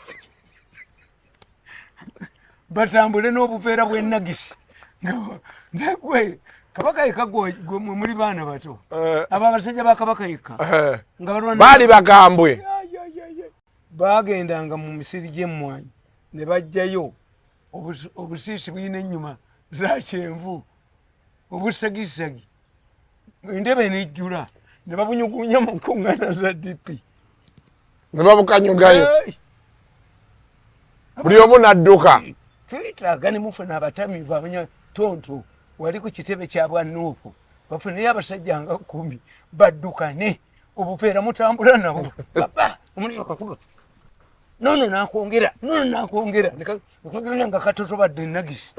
Batambule n'obuveera bw'ennagisi. Nagwe kabaka yekka gwe muli baana bato. Abo abasajja ba kabaka yekka. Baali bagambwe. Bagendanga mu misiri gy'emmwanyi ne bajjayo obusiisi buyina ennyuma za kyenvu obusagisagi endebe nejjula ne babunyugunya mu nkuŋŋaana za DP ne babukanyugayo buli omu n'adduka. Twetaaga ne mufuna abatamiivu abanya tonto wali ku kitebe kya bwannuupu bafuneyo abasajja nga 10 baddukane obuveera mutambula nabo baba omuliro kakuba nono nakwongera nga katotobadde ennagisi.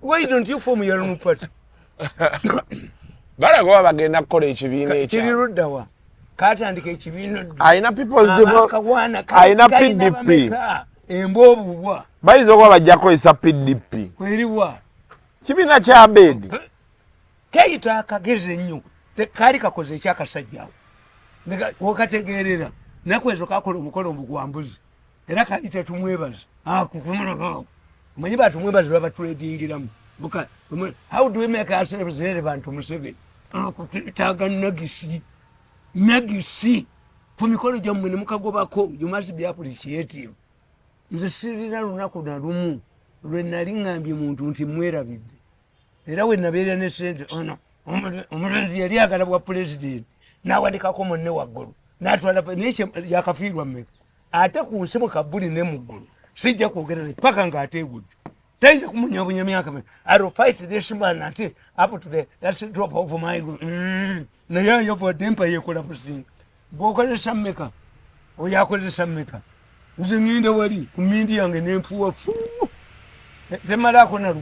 Why don't you form your own party? Balagoba bagenda kukola ekibiina ekyo. Kiri luddawa. Katandika ekibiina. Ayina people's development. Ayina PDP. Embobubwa. Bayiza okuba bajja kukozesa PDP. Kweriwa. Kibiina kya Abedi. Kayita akageze nnyo. Tekali kakoze ekyakasajja. Wakategeerera. Nakwezo kakola omukolo mugwambuzi. Era kayita tumwebaza. Kukumula. Manyi batu mwebazi baba tradingiramu. Buka how do we make ourselves relevant to Museveni? Kutaga nagisi for mikolo gyammwe ne mukagobako. You must be appreciative. Nze sirina lunaku na lumu lwe nali ngambye muntu nti mwerabidde. Era we nabeera ne sente omulenzi yali agala bwa president n'awadikako munne waggulu n'atwala n'ekyo yakafiirwa mmeka ate ku nsi mu kabbuli ne mu ggulu. Sijja kwogera naye paka ng'ateegudde. Tayinza kumunyabunya myaka me. I will fight this man until up to the last drop of my naye ayovadde empa yeekola businga. Bw'okozesa mmeka oyo akozesa mmeka. Nze ngenda wali ku mmindi yange n'enfuuwa fu temalaako na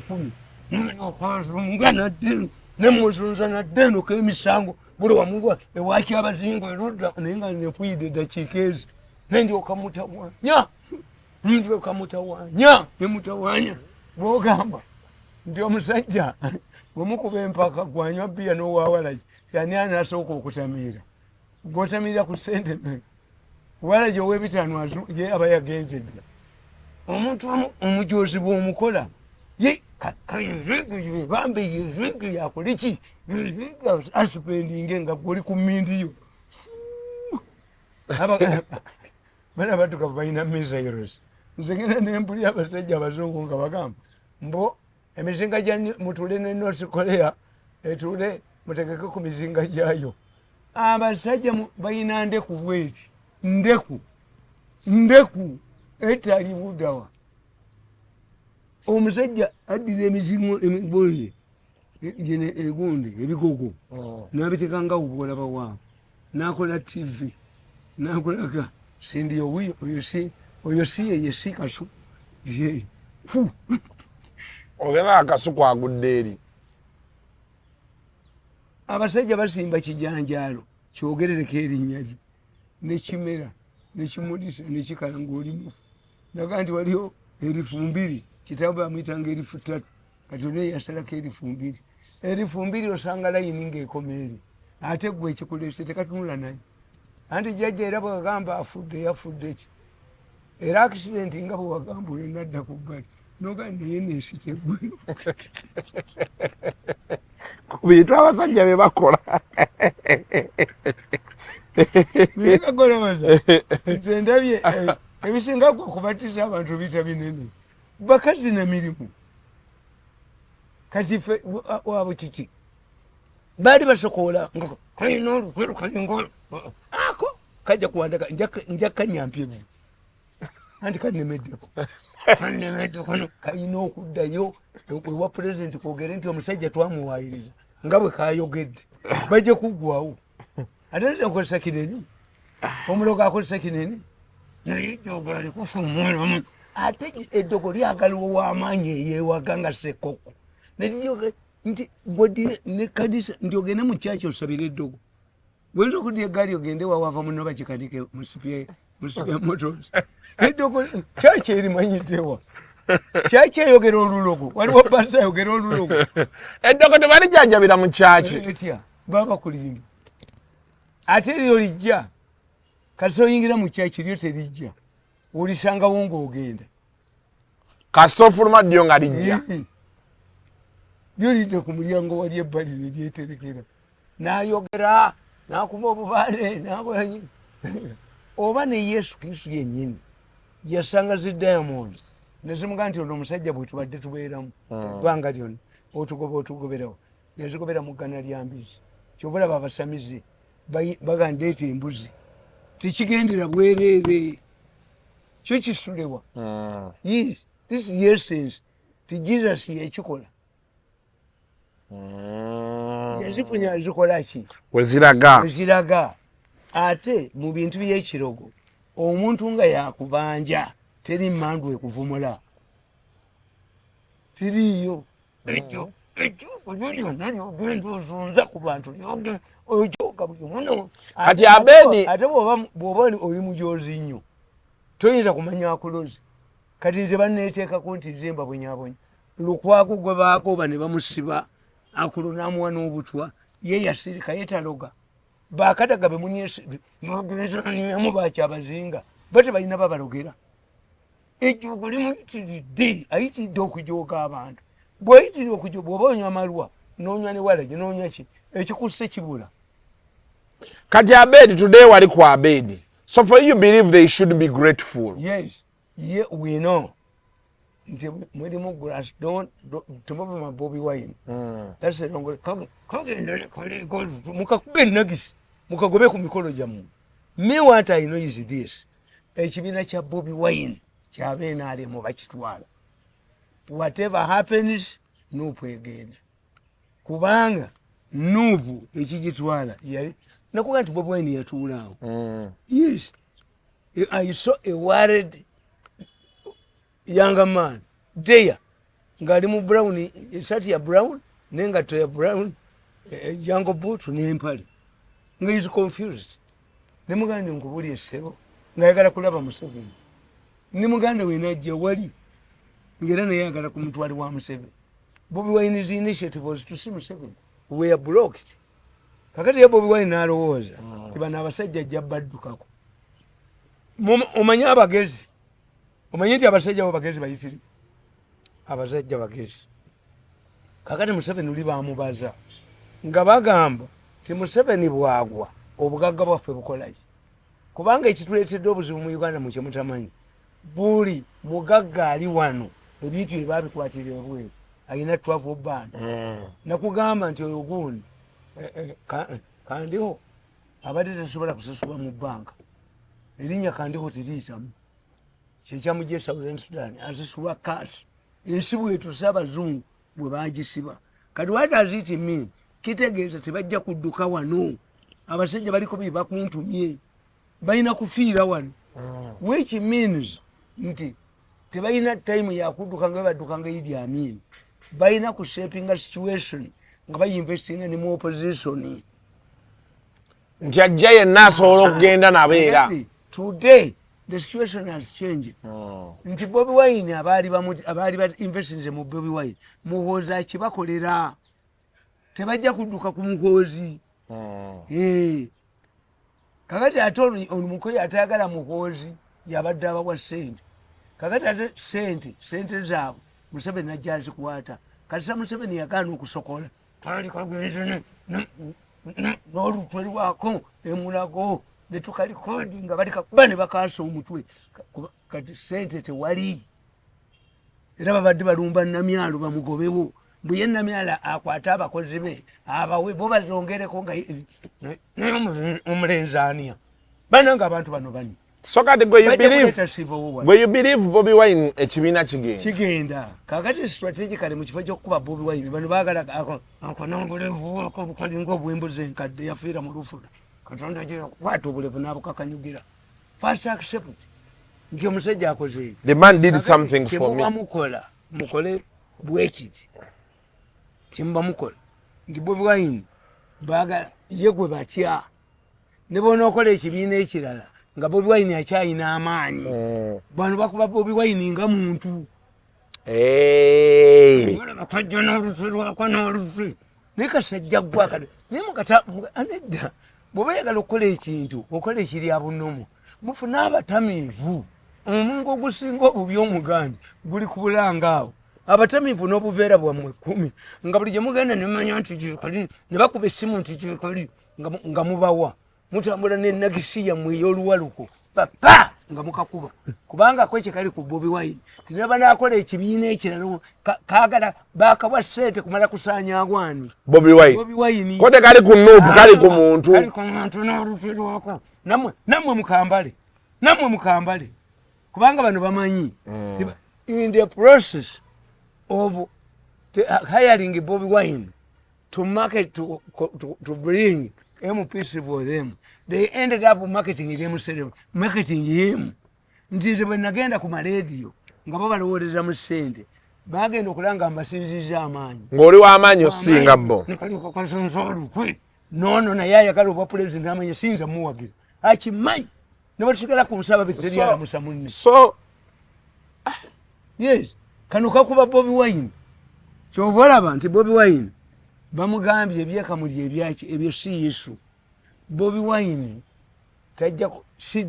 10 nemuzunza naddeno k'emisango buli wamugwa ewaki abazingo erudda naye nga nefuyidde eddakiika ezi nendyoka mutawanya ndyoka mutawanya nemutawanya bwogamba nti omusajja bwemukuba empaka gwanywa bbiya n'owawalagi yani anasooka okutamiira gwotamiira ku sente mmeka walagi ow'ebitaano ye aba yagenze dda omuntu omujozi bw'omukola ye bambe ye yakoliki aspendinge nga goli ku mindiyo bana batuka balina missiles nze ngenda nempulira abasajja abazungu nga bagamba mbo emizinga gya mutule ne North Korea etule mutegeke ku mizinga gyayo abasajja balina ndeku bweti ndeku etali budawa omusajja addira emizimu emiboye jene egundi ebigogo nabitekanga ubulaba wa nakola TV nakolaka sindi oyo si yesi kasu je ogena akasu kwa gudderi abasajja basimba kijanjalo kyogerereko erinnyali nekimera nekimulisa nekikala ng'oli mufu naga nti waliyo 2,000 kitabu bamuyitanga 3,000 kati olwo yasalako 2,000 2,000 osanga layini ng'ekomeeri ate gwe ekikulese tekatunula naye anti jjajja era bwegamba afudde yafudde ki era akisidenti nga bwe wagamba oyenadda ku bbali noga naye neesite gwe ku bintu abasajja bye bakola bigagolowoza nze ndabye ebisinga gwe okubatiza abantu bita binene bakazi na mirimu kati fe wabo kiki baali basokoola kalina olukweru kalinga ako kajja kuwandaka njaka nyampivu anti kannemeddeko kalina okuddayo ewa pulezidenti kwogere nti omusajja twamuwayiriza nga bwe kayogedde bajje kuggwawo ate nze nkozesa kinene omulogo akozesa kinene naye jogera likufumulamu ate eddogo lyagaliwo w'amaanyi eyeewaga nga sekoko neliyoge nti gwodire ne kanisa nti ogende mu kyaki osabire eddogo gwenza okudira eggaali ogende wawava muno bakikanike musipya motors eddogo kyaki erimanyitewa kyaki eyogera olulogo waliwo pasa ayogera olulogo eddogo tebalijjanjabira mu kyaki etya baba kulimba ate eryo lijja kati oyingira mu kyaki lyo terijja olisangawo ng'ogenda kasita ofuluma ddyo nga lijja lyo lidde ku mulyango wali ebbali neryeterekera n'ayogera n'akuba obubaale nakolanyi oba ne Yesu Kristo yennyini yasanga zi Diamond nezimuga nti ono omusajja bwe tubadde tubeeramu ebbanga lyonna otugoberawo yazigobera mu ggana lya mbizi kyobulaba abasamize bagandeeta embuzi tekigendera bwereere kyo kisulewa yes this is essence ti Jesus yekikola yazifunya zikola ki weziraga ate mu bintu by'ekirogo omuntu nga yakubanja teri mmandu ekuvumula tiriyo ekyo ogenda ku bantu ojoga buli muno kati Abedi ate bw'oba oli mujozi nnyo toyinza kumanya akulozi kati nze banneeteekako nti zemba bwenyabonya lukwago gwe baagoba ne bamusiba akulo n'amuwa n'obutwa ye yasirika yetaloga bakadaga bemunyeamu bakyabazinga bate balina babalogera ejugo limuyitiridde ayitiridde okujooga abantu bw'oyitiridde okujooga bw'oba onywa amalwa n'onywa ne walagi n'onywa ki ekikusse kibula kati Abedi today wali ku Abedi so for you believe they should be grateful yes yeah, we know nti mulimu grass don't tumove my Bobby Wine that's the wrong mukakube nagisi mukagobe ku mikolo jamu me what I know is this ekibina kya Bobby Wine kyabeena ali mu bakitwala whatever happens Nuupu egenda kubanga Nuupu ekigitwala yali nakuga nti Bobby Wine yatuulaawo yes I saw a worried younger man there ngali mu brown shati ya brown nengato ya brown yango boot n'empale nga is confused ne muganda nkubuli esebo ngayagala kulaba Museveni ne muganda we najja wali ngera naye yagala ku mutwali wa Museveni Bobby Wine's initiative was to see Museveni we are blocked kakati ya Bobby Wine n'alowooza tibana abasajja ajja baddukako omanya abagezi omanye nti abasajja bo bagezi bayitiri abazajja bagezi kakati Museveni uli bamubaza nga bagamba ti Museveni bwagwa obugagga bwaffe bukolaki kubanga ekituleetedde obuzibu mu Uganda mukye mutamanyi buli mugagga ali wano ebintu bye babikwatirira ebweru alina 12 band nakugamba nti oyo gundi Kandiho abadde tasobola kusasulwa mu banka erinnya Kandiho teriyitamu kyekyamuggya Southern Sudan asasulwa cash ensi bwetu Ssaabazungu bwe bagisiba kati what does it mean kitegeeza tebajja kudduka wano abasajja baliko bye bakuntumye balina kufiira wano which means nti tebalina time yakudduka nga badduka nga Idi Amin balina kushapinga situation nga bayinvestinga ne mu opposition nti ajja yenna asobola okugenda nabeera today the situation has changed nti Bobi Wine abaali investinze mu Bobi Wine muhooza kibakolera tebajja kudduka ku muhoozi kakati ate omukoyi atayagala muhoozi yabadde abawa sente kakati ate sente zaabwe Museveni najja azikwata kati sa Museveni yagaana okusokola n'olutwe lwako emulago netukalikodi nga balikakuba ne bakaasa omutwe kati sente tewali era babadde balumba Namyalo bamugobewo bwe ye Namyalo akwata abakozi be abawe bo bazongereko nga omulenzi aniya bananga abantu bano bani so kati gwe you believe Bobi Wine ekibiina kigenda kakati strategically mu kifo ky'okukuba Bobi Wine bano baagala akonongolevu akalinga obwembuzi enkadde yafiira mu lufula katonda gye kwata obulevu n'abukakanyugira first accept nti omusajja akoze the man did something for me mukola mukole bwekiti kimba mukola nti Bobi Wine baagala ye gwe batya ne bona okola ekibiina ekirala nga Bobi Wine akyayina amaanyi bano bakuba Bobi Wine nga muntu akajja n'olutwe n'olutwe naye kasajja gwakale naye mukata anedda bw'oba yagala okukola ekintu okola ekiri abunomu mufune abatamiivu omungu ogusinga obubi omugandi guli ku bulanga awo abatamiivu n'obuveera bwammwe 10 nga buli gye mugenda nemanya nti gyekali ne bakuba essimu nti gyekali nga mubawa mutambula n'ennagisi yammwe ey'oluwaluko papa nga mukakuba kubanga kwekye kali ku Bobi Wine tinaba naakola ekibiina ekirala kaagala baakabwa ssente kumala kusaanyagwani Bobi Wine kote kali ku nuupu kali ku muntu n'olutwe lwako nammwe mukambale kubanga bano bamanyi in the process of hiring Bobi Wine to market to bring MPs for them they ended up marketing him nti bwe nagenda ku maradio nga babalowooleza mu ssente bagenda okulanga mbasinziza amaanyi ng'oli w'amaanyi osinga bo nono naye ayagala obwa pulezidenti amanya sinza muwagira akimanyi ne batusigala ku nsaba beteryalamusa munne so yes kano kakuba Bobi Wine kyova olaba nti Bobi Wine bamugambye ebyekamuli ebyaki ebyo si Yesu Bobi Wine tajja si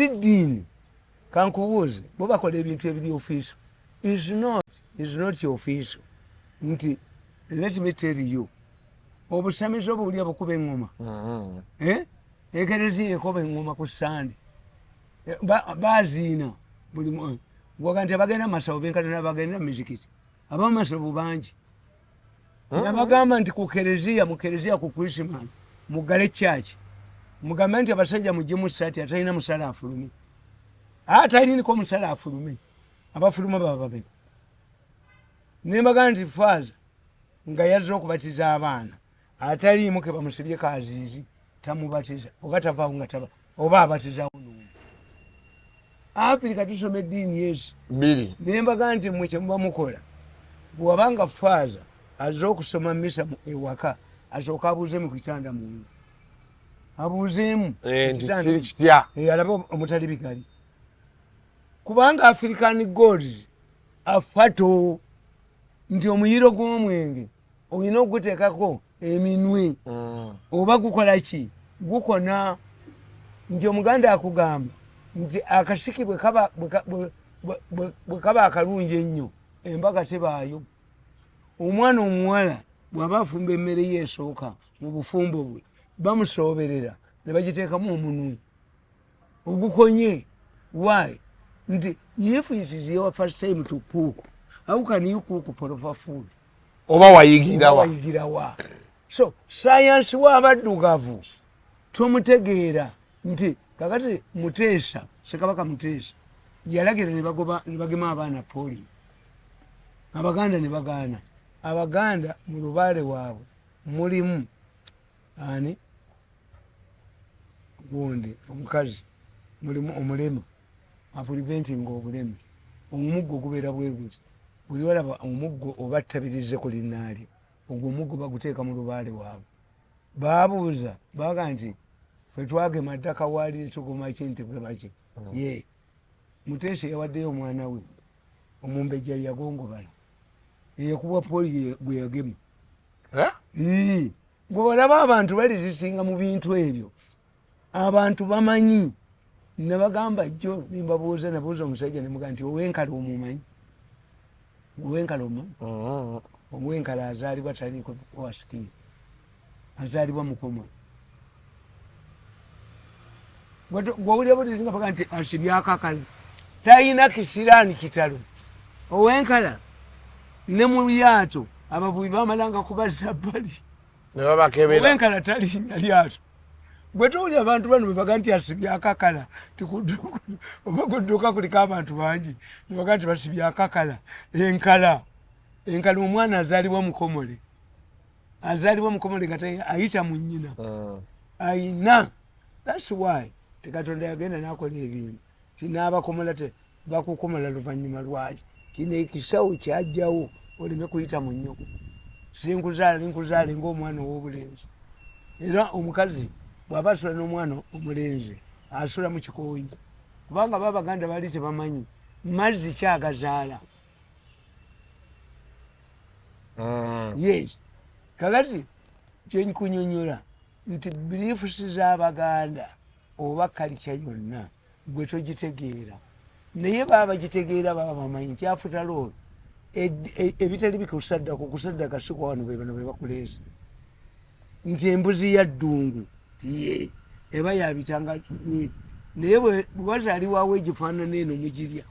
ddiini kankubuuze bo bakola ebintu ebiri official is not your official nti let me tell you obusamizi obulya bukuba eŋŋoma ekereziya ekoba eŋŋoma ku Sande baziina buli gwaga nti abagenda masabo benkana n'abagenda mizikiti abamu masabo bangi nabagamba nti ku kereziya mu kereziya ku Christmas mugale church mugambe nti abasajja mugimu sati atalina musala afulume ataliniko musala afulume abafuluma baba babiri nembaga nti faza nga yazze okubatiza abaana ataliimu ke bamusibye kaziizi tamubatiza oba tavaawo nga taba oba abatizawo n'omu Afrika tusoma eddiini yesu biri nembaga nti mwe kyemuba mukola bwabanga faza azze okusoma misa ewaka asooka abuuzeemu ku kitanda mungu abuuzeemu nti kiri kitya alabe omutali bigali kubanga African gods afato nti omuyiro gw'omwenge olina okuguteekako eminwe oba gukola ki gukona nti omuganda akugamba nti akasiki bwe kaba akalungi ennyo embaga tebaayo. Omwana omuwala bw'aba afumba emmere ye esooka mu bufumbo bwe bamusooberera ne bagiteekamu omunwe ogukonye. Why? Nti if it is your first time to cook, how can you cook proper food? Oba wayigirawa. So science w'abaddugavu tomutegeera nti kakati Muteesa, Ssekabaka Muteesa yalagira ne bagema abaana polio. Abaganda ne bagaana. Abaganda mu lubaale waabwe mulimu ani gundi omukazi, mulimu omulema apreventing obuleme. Omuggo gubeera bwe guti. Buli walaba omuggo obattabirize ku linaalyo, ogwo omuggo baguteeka mu lubaale waabwe. Baabuuza baga nti ffe twagema ddaka waali tuguma ki nti gwebaki ye Muteesa yawaddeyo omwana we omumbejja yagongobala eyakubwa poliyo gwe yagema. Gwe balaba abantu bali zisinga mu bintu ebyo, abantu bamanyi. Ne bagamba jjo nimbabuuza nabuuza omusajja ne muga nti Owenkala omumanyi? Owenkala omumanyi? Owenkala azaalibwa taliiko wasikiri, azaalibwa mukoma. Gwawulira buli nga baga nti asibyakakala talina kisiraani kitalo. Owenkala ne mu lyato abavubi bamalanga kubazza bbali ne babakebera. Owenkala talinya lyato. Bwe tuwulira abantu bano bebaga nti asibyakakala oba kudduka kuliko abantu bangi ne baga nti basibyakakala. Enkala omwana azaalibwa mukomole, azaalibwa mukomole nga ayita mu nnyina ayina. That's why Katonda yagenda n'akola ebintu tinaabakomola bakukomola luvannyuma lwaki. Kino ekisawo kyajjawo oleme kuyita mu nnyoko. Sinkuzaala nkuzaale ng'omwana ow'obulenzi. Era omukazi bw'aba asula n'omwana omulenzi asula mu kikooyi, kubanga Abaganda baali tebamanyi mazzi kyagazaala. Yes, kakati kyenkunyonyola nti biriifusi z'Abaganda oba kalica yonna gwe togitegeera, naye baba bagitegeera baba bamanyi nti after all ebitali bikusaddaka si kwa wano be bano be bakuleese nti embuzi ya ddungu tiye eba yabitanga naye bwe wazaalibwawo egifaanana eno mugirya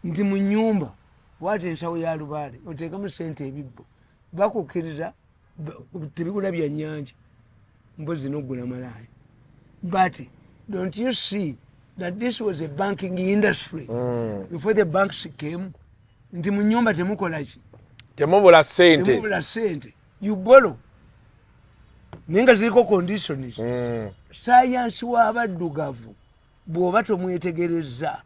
nti mu nnyumba bwati ensawo ya lubaale oteekamu ssente ebibbo bakukkiriza tebigula bya nnyanja mbuzi n'oggula malaaya. But don't you see that this was a banking industry before the banks came? Nti mu nnyumba temukola ki? Temubula ssente. You borrow. Nenga ziriko conditions. Science w'abaddugavu bw'oba tomwetegereza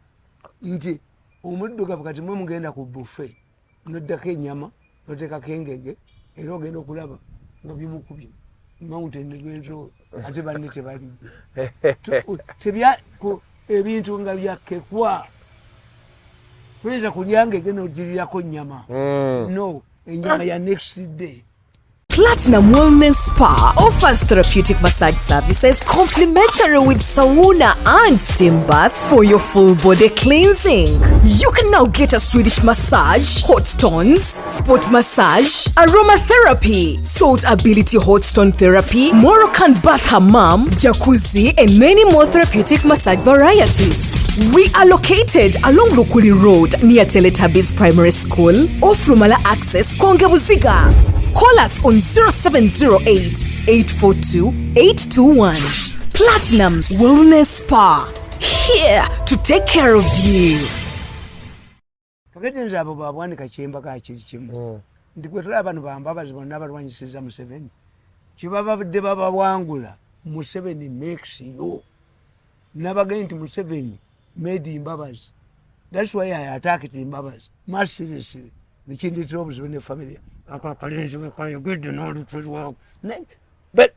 nti omuddugavu kati mwe mugenda ku buffet noddako ennyama noteekako engege era ogenda okulaba nga bimukubye mountain lw'enzo ate banne tebalidde ebintu nga byakkekwa. Toyinza kulya ngege n'ogirirako nnyama. No, ennyama ya next day. Platinum Wellness Spa offers therapeutic massage services complimentary with sauna and steam bath for your full body cleansing. You can now get a Swedish massage, hot stones, sport massage, aromatherapy, salt ability hot stone therapy, Moroccan bath hammam, jacuzzi, and many more therapeutic massage varieties. We are located along Lukuli Road near Teletubbies Primary School off Rumala Access, Kongebuziga. Call us on 0708-842-821. Platinum Wellness Spa, here to take care of you. Kakati nze abo babwanika kyemba ka kiri kimu nti gwe tulaba bano bambabazi bonna abalwanyisiza Museveni kyebabadde babawangula. Museveni makes you nabagaye nti Museveni made Mbabazi. That's why I attacked Mbabazi much seriously. Nikinditira obuzibu ne family akalenzi wekayogedde n'olutulwawo but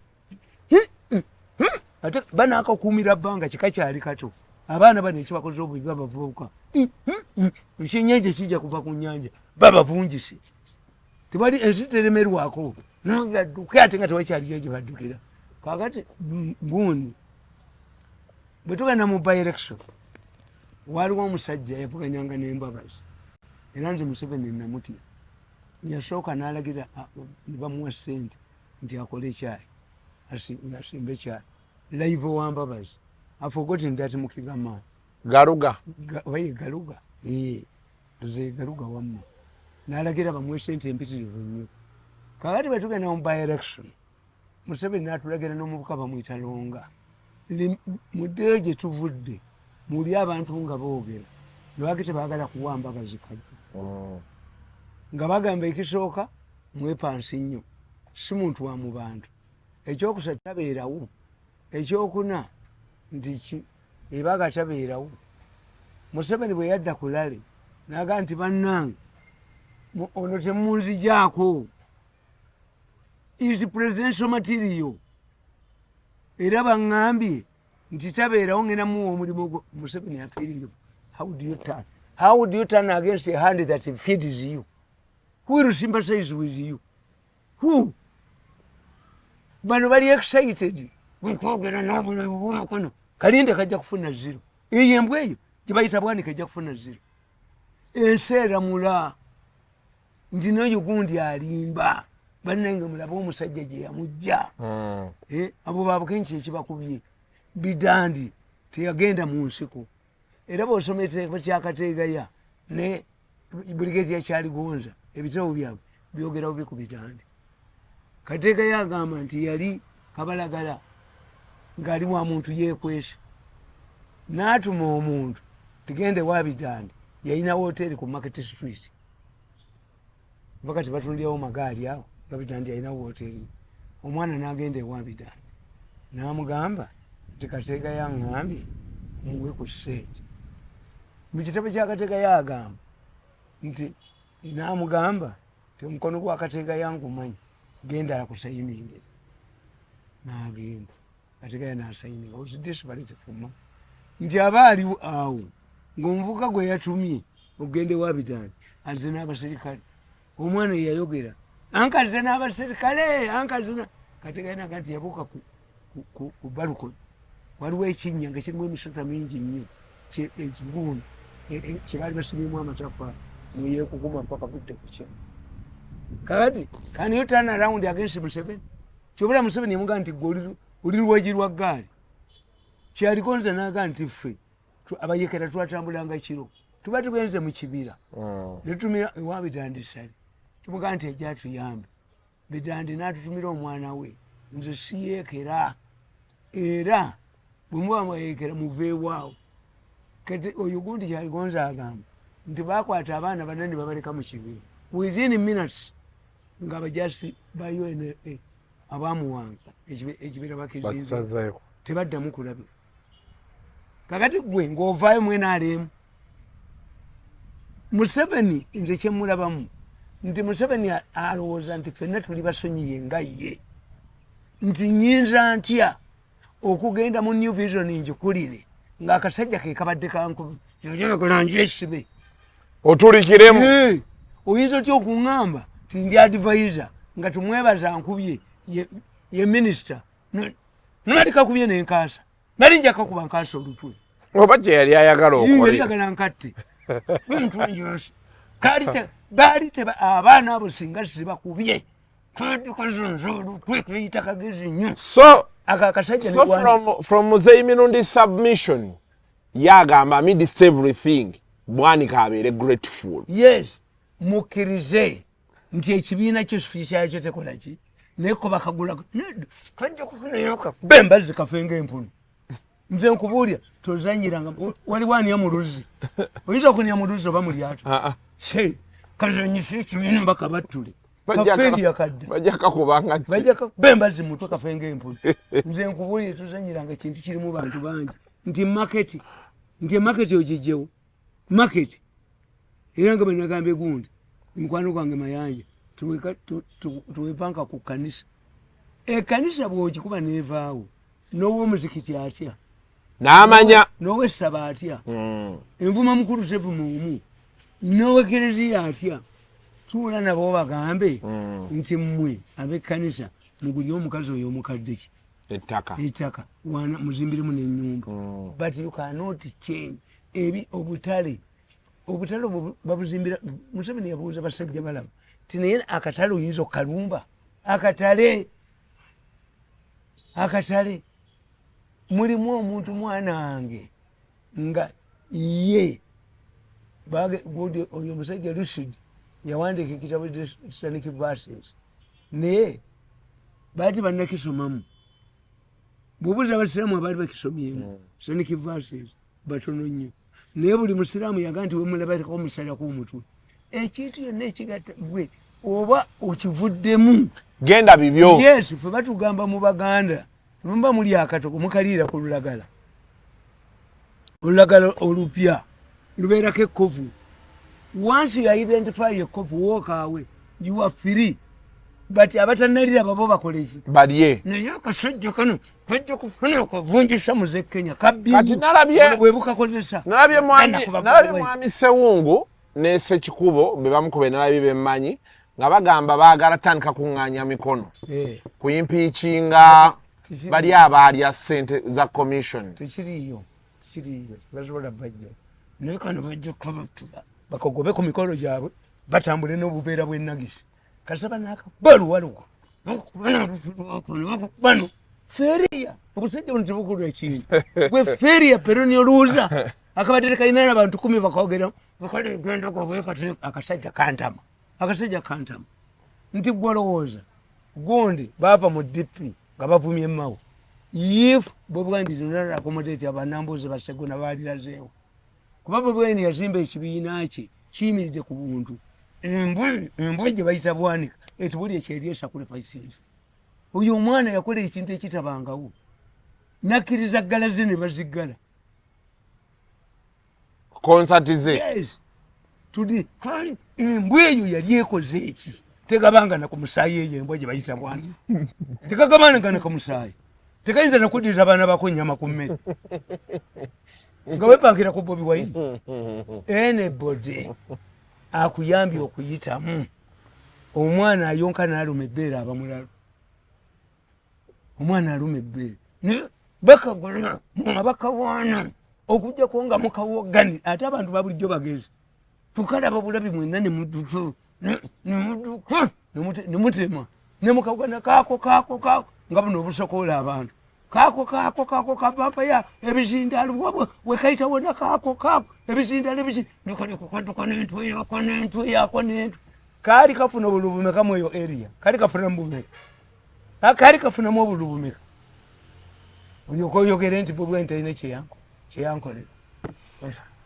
ate bana akakuumira bbanga kika kyali kato. Abaana bano ekibakoze obubi babavubuka ekyennyanja kijja kuva ku nnyanja babavungise tebali ensi teremerwako nabadduke ate nga tewakyaliyo gye baddukira. Kakati guuni bwe tugenda mu by-election waliwo omusajja yavuganyanga n'embabazi era nze Museveni namutya yasooka n'alagira bamuwa ssente nti akole ekyayi asimbe ekyayi live owambabazi I forgot that mukigama Garuga obaye Galuga tuze Galuga wamma n'alagira bamuwe ssente empitirivu nnyo kakati bwe tugenda mu by election Museveni n'atulagira n'omuvuka bamuyita Longa muddeyo gye tuvudde muli abantu nga boogera lwaki tebaagala kuwamba bazikadde nga bagamba ekisooka mwepansi nnyo si muntu wa mu bantu ekyokusatu tabeerawo ekyokuna nti ebaga tabeerawo Museveni bwe yadda ku lale n'aga nti bannange ono temunzijaako is presidential material era baŋŋambye nti tabeerawo ngenda muwa omulimu gwo Museveni afiiriyo. How would you turn against a hand that feeds you? Who will sympathize with you? Who? Bano bali excited bwekwogera n'obulamu bw'omukono Kalinde kajja kufuna 0 eyo embwa eyo gye bayita Bwanika ejja kufuna 0 ensi eramula nti n'oyo gundi alimba bannange mulaba omusajja gye yamujja abo babukenki ekibakubye Bidandi teyagenda mu nsiko era bw'osoma ekiteeko kya Kateegaya ne Brigadier ya Kyaligonza ebitabo byabwe byogera bubi ku Bidandi. Kateegaya agamba nti yali Kabalagala ng'ali wa muntu yeekwese n'atuma omuntu tugende wa Bidandi yalina wooteri ku Market Street mpaka tebatundirawo magaali awo nga Bidandi yalina wooteri omwana n'agenda ewa Bidandi n'amugamba nti Kateegaya aŋŋambye muwe ku ssente mu kitabo kya Kateegaya agamba nti n'amugamba ti omukono gwa Kateegaya ngumanyi genda akusayininge n'agenda Kateegaya n'asayininga oziddisbalete fuma nti aba ali awo ng'omuvuka gwe yatumye ogende wa Bidandi alize n'abaserikale omwana yeyayogera ankalize n'abaserikale ankalize Kateegaya naga nti yabuuka ku balukoni waliwo ekinnya nga kirimu emisota mingi nnyo ekiguuni kyebaali basibyemu amatafaali neyekuguma mpaka budde kukya kakati can you turn around against Museveni kyobula Museveni yamugaa nti gwe oli lwegi lwa ggaali Kyaligonza naga nti ffe abayekera twatambulanga kiro tuba tugenze mu kibira netutumira ewa Bidandi sali tumugaa nti ejja tuyambe Bidandi n'atutumira omwana we nze siyeekera era bwe muba mweyeekera muveewaawo kati oyo gundi Kyaligonza agamba nti bakwata abaana banene babaleka mu kibira within minutes nga bajasi ba UNA abamuwanga ekibira bakizinze tebaddamu kulabira kakati gwe ng'ovaayo mwena alemu Museveni nze kyemulabamu nti Museveni alowooza nti ffenna tuli basonyiye nga ye nti nnyinza ntya okugenda mu New Vision njikulire ng'akasajja ke kabadde kankubi yojakola njesibe otulikiremu oyinza otya okuŋŋamba ti ndi advisor nga tumwebaza nkubye ye minister nali kakubye n'enkaasa nali nja kakuba nkaasa olutwe oba gye yali ayagala yali yagala nkatte bintu njosi baali abaana abo singa sibakubye twekuyita kagezi nnyo so akakasajja from Muzeeyi Mirundi submission yagamba amidst everything Bwanika abeere grateful. Yes, mukkirize nti ekibiina ky'esufi kyakyo tekola ki naye ko bakagula twajja kufunayo bembazi kafenga empunu nze nkubuulya tozanyiranga waliwo ani yamuluzi oyinza okunia muluzi oba mulyato kazanyisi kibiina mbaka battule kafendi yakadda bajja bembazi mutwe kafenga empunu nze nkubuulya tozanyiranga kintu kirimu bantu bangi nti maketi ogijjewo market era nga bwenagambye gundi mukwano gwange Mayanja tuwepanka ku kanisa ekanisa bwogikuba nevaawo n'ow'omuzikiti atya n'amanya n'ow'essaba atya envuma mukulu tevuma omu n'ow'ekereziya atya tuula nabo bagambe nti mmwe ab'ekkanisa mugulye omukazi oyo omukadde ki ettaka muzimbiremu n'ennyumba but you cannot change obutale babuzimbira Museveni yabuuza basajja balaba ti naye akatale oyinza okukalumba akatale mulimu omuntu mwana wange nga ye oyo musajja Rashid yawandiika ekitabo Islamic Verses naye baati bannakisomamu bw'obuuza abasiraamu abaali bakisomyemu Islamic Verses batono nnyo naye buli musiraamu yaga nti wemulabaliko omusalako omutwe ekintu yonna ekigatta gwe oba okivuddemu genda bibyo yes fe batugamba mu Baganda muba muli akatoko mukaliira ku olulagala olupya lubeerako ekkovu once you identify ekkovu wookawe you are free but abatannalira babo bakoleki balye naye akasajja kano kajja kufuna okuvunjisa muze Kenya kati bwe bukakozesa nalabye mwami Sewungu ne Sekikubo be bamukube nalabye bemmanyi nga bagamba baagala tandika kuŋŋaanya mikono kuyimpiikinga bali abaalya ssente za commission tekiriyo basobola bajja naye kano bajja kukabatula bakogobe ku mikolo gyabwe batambule n'obuveera bw'ennagisi kasaba n'akabaluwaluwa bano feriya obusajja buno tebukolwa ekintu gwe feriya peroni oluuza akabadde kalina n'abantu 10 bakogera genda kovekati akasajja kantama nti gwolowooza gundi baava mu DP nga bavumye mawo if bwebwandi nonala akomodeti abanambuuzi basegona baalirazeewo kuba bwebwani yazimba ekibiina kye kiyimiridde ku buntu embwe gye bayita bwanika ekibuli ekyeryesa kulefasinsi oyo omwana yakola ekintu ekitabangawo nakkiriza ggala ze ne baziggala konsati ze tudi embwe eyo yali ekoze eki tegabanga na ku musaayi eyo embwe gye bayita bwanika tegagabanga na ku musaayi tekayinza nakuddirira abaana bako nnyama ku mmere nga wepangira ku Bobi Wine anybody akuyambye okuyitamu omwana ayonka n'aluma ebbeere aba mulalu omwana aluma ebbeere bakagula bakawaana okujjako nga mukawogani ate abantu babulijjo bagezi tukalaba bulabi mwenna nemutema nemukawogana kaako nga buno obusokoola abantu kaako kapampaya ebizindalo wekaita wona kaako ebizindalo n'entu yako kaali kafuna obulubumeka mu eyo area kaali kafunamu obulubumeka oyokoyogere nti Bobi Wine talina kyeyankolera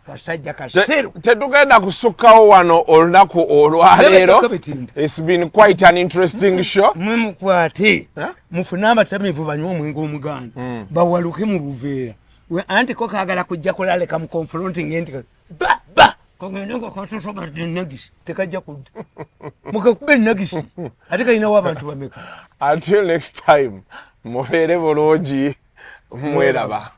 basajja kasiru tetugenda kusukkawo wano olunaku olwaleero. It's been quite an interesting show. Mumukwate mufune abatamivu banywa omwenge omuganda bawaluke mu buveera anti ko kaagala kujja kulaleka mu confronting enti kogenga kwatusoba nagisi tekajja kudda mukakube nagisi ate kalinawo abantu bameka. Until next time mubeere bulungi mweraba.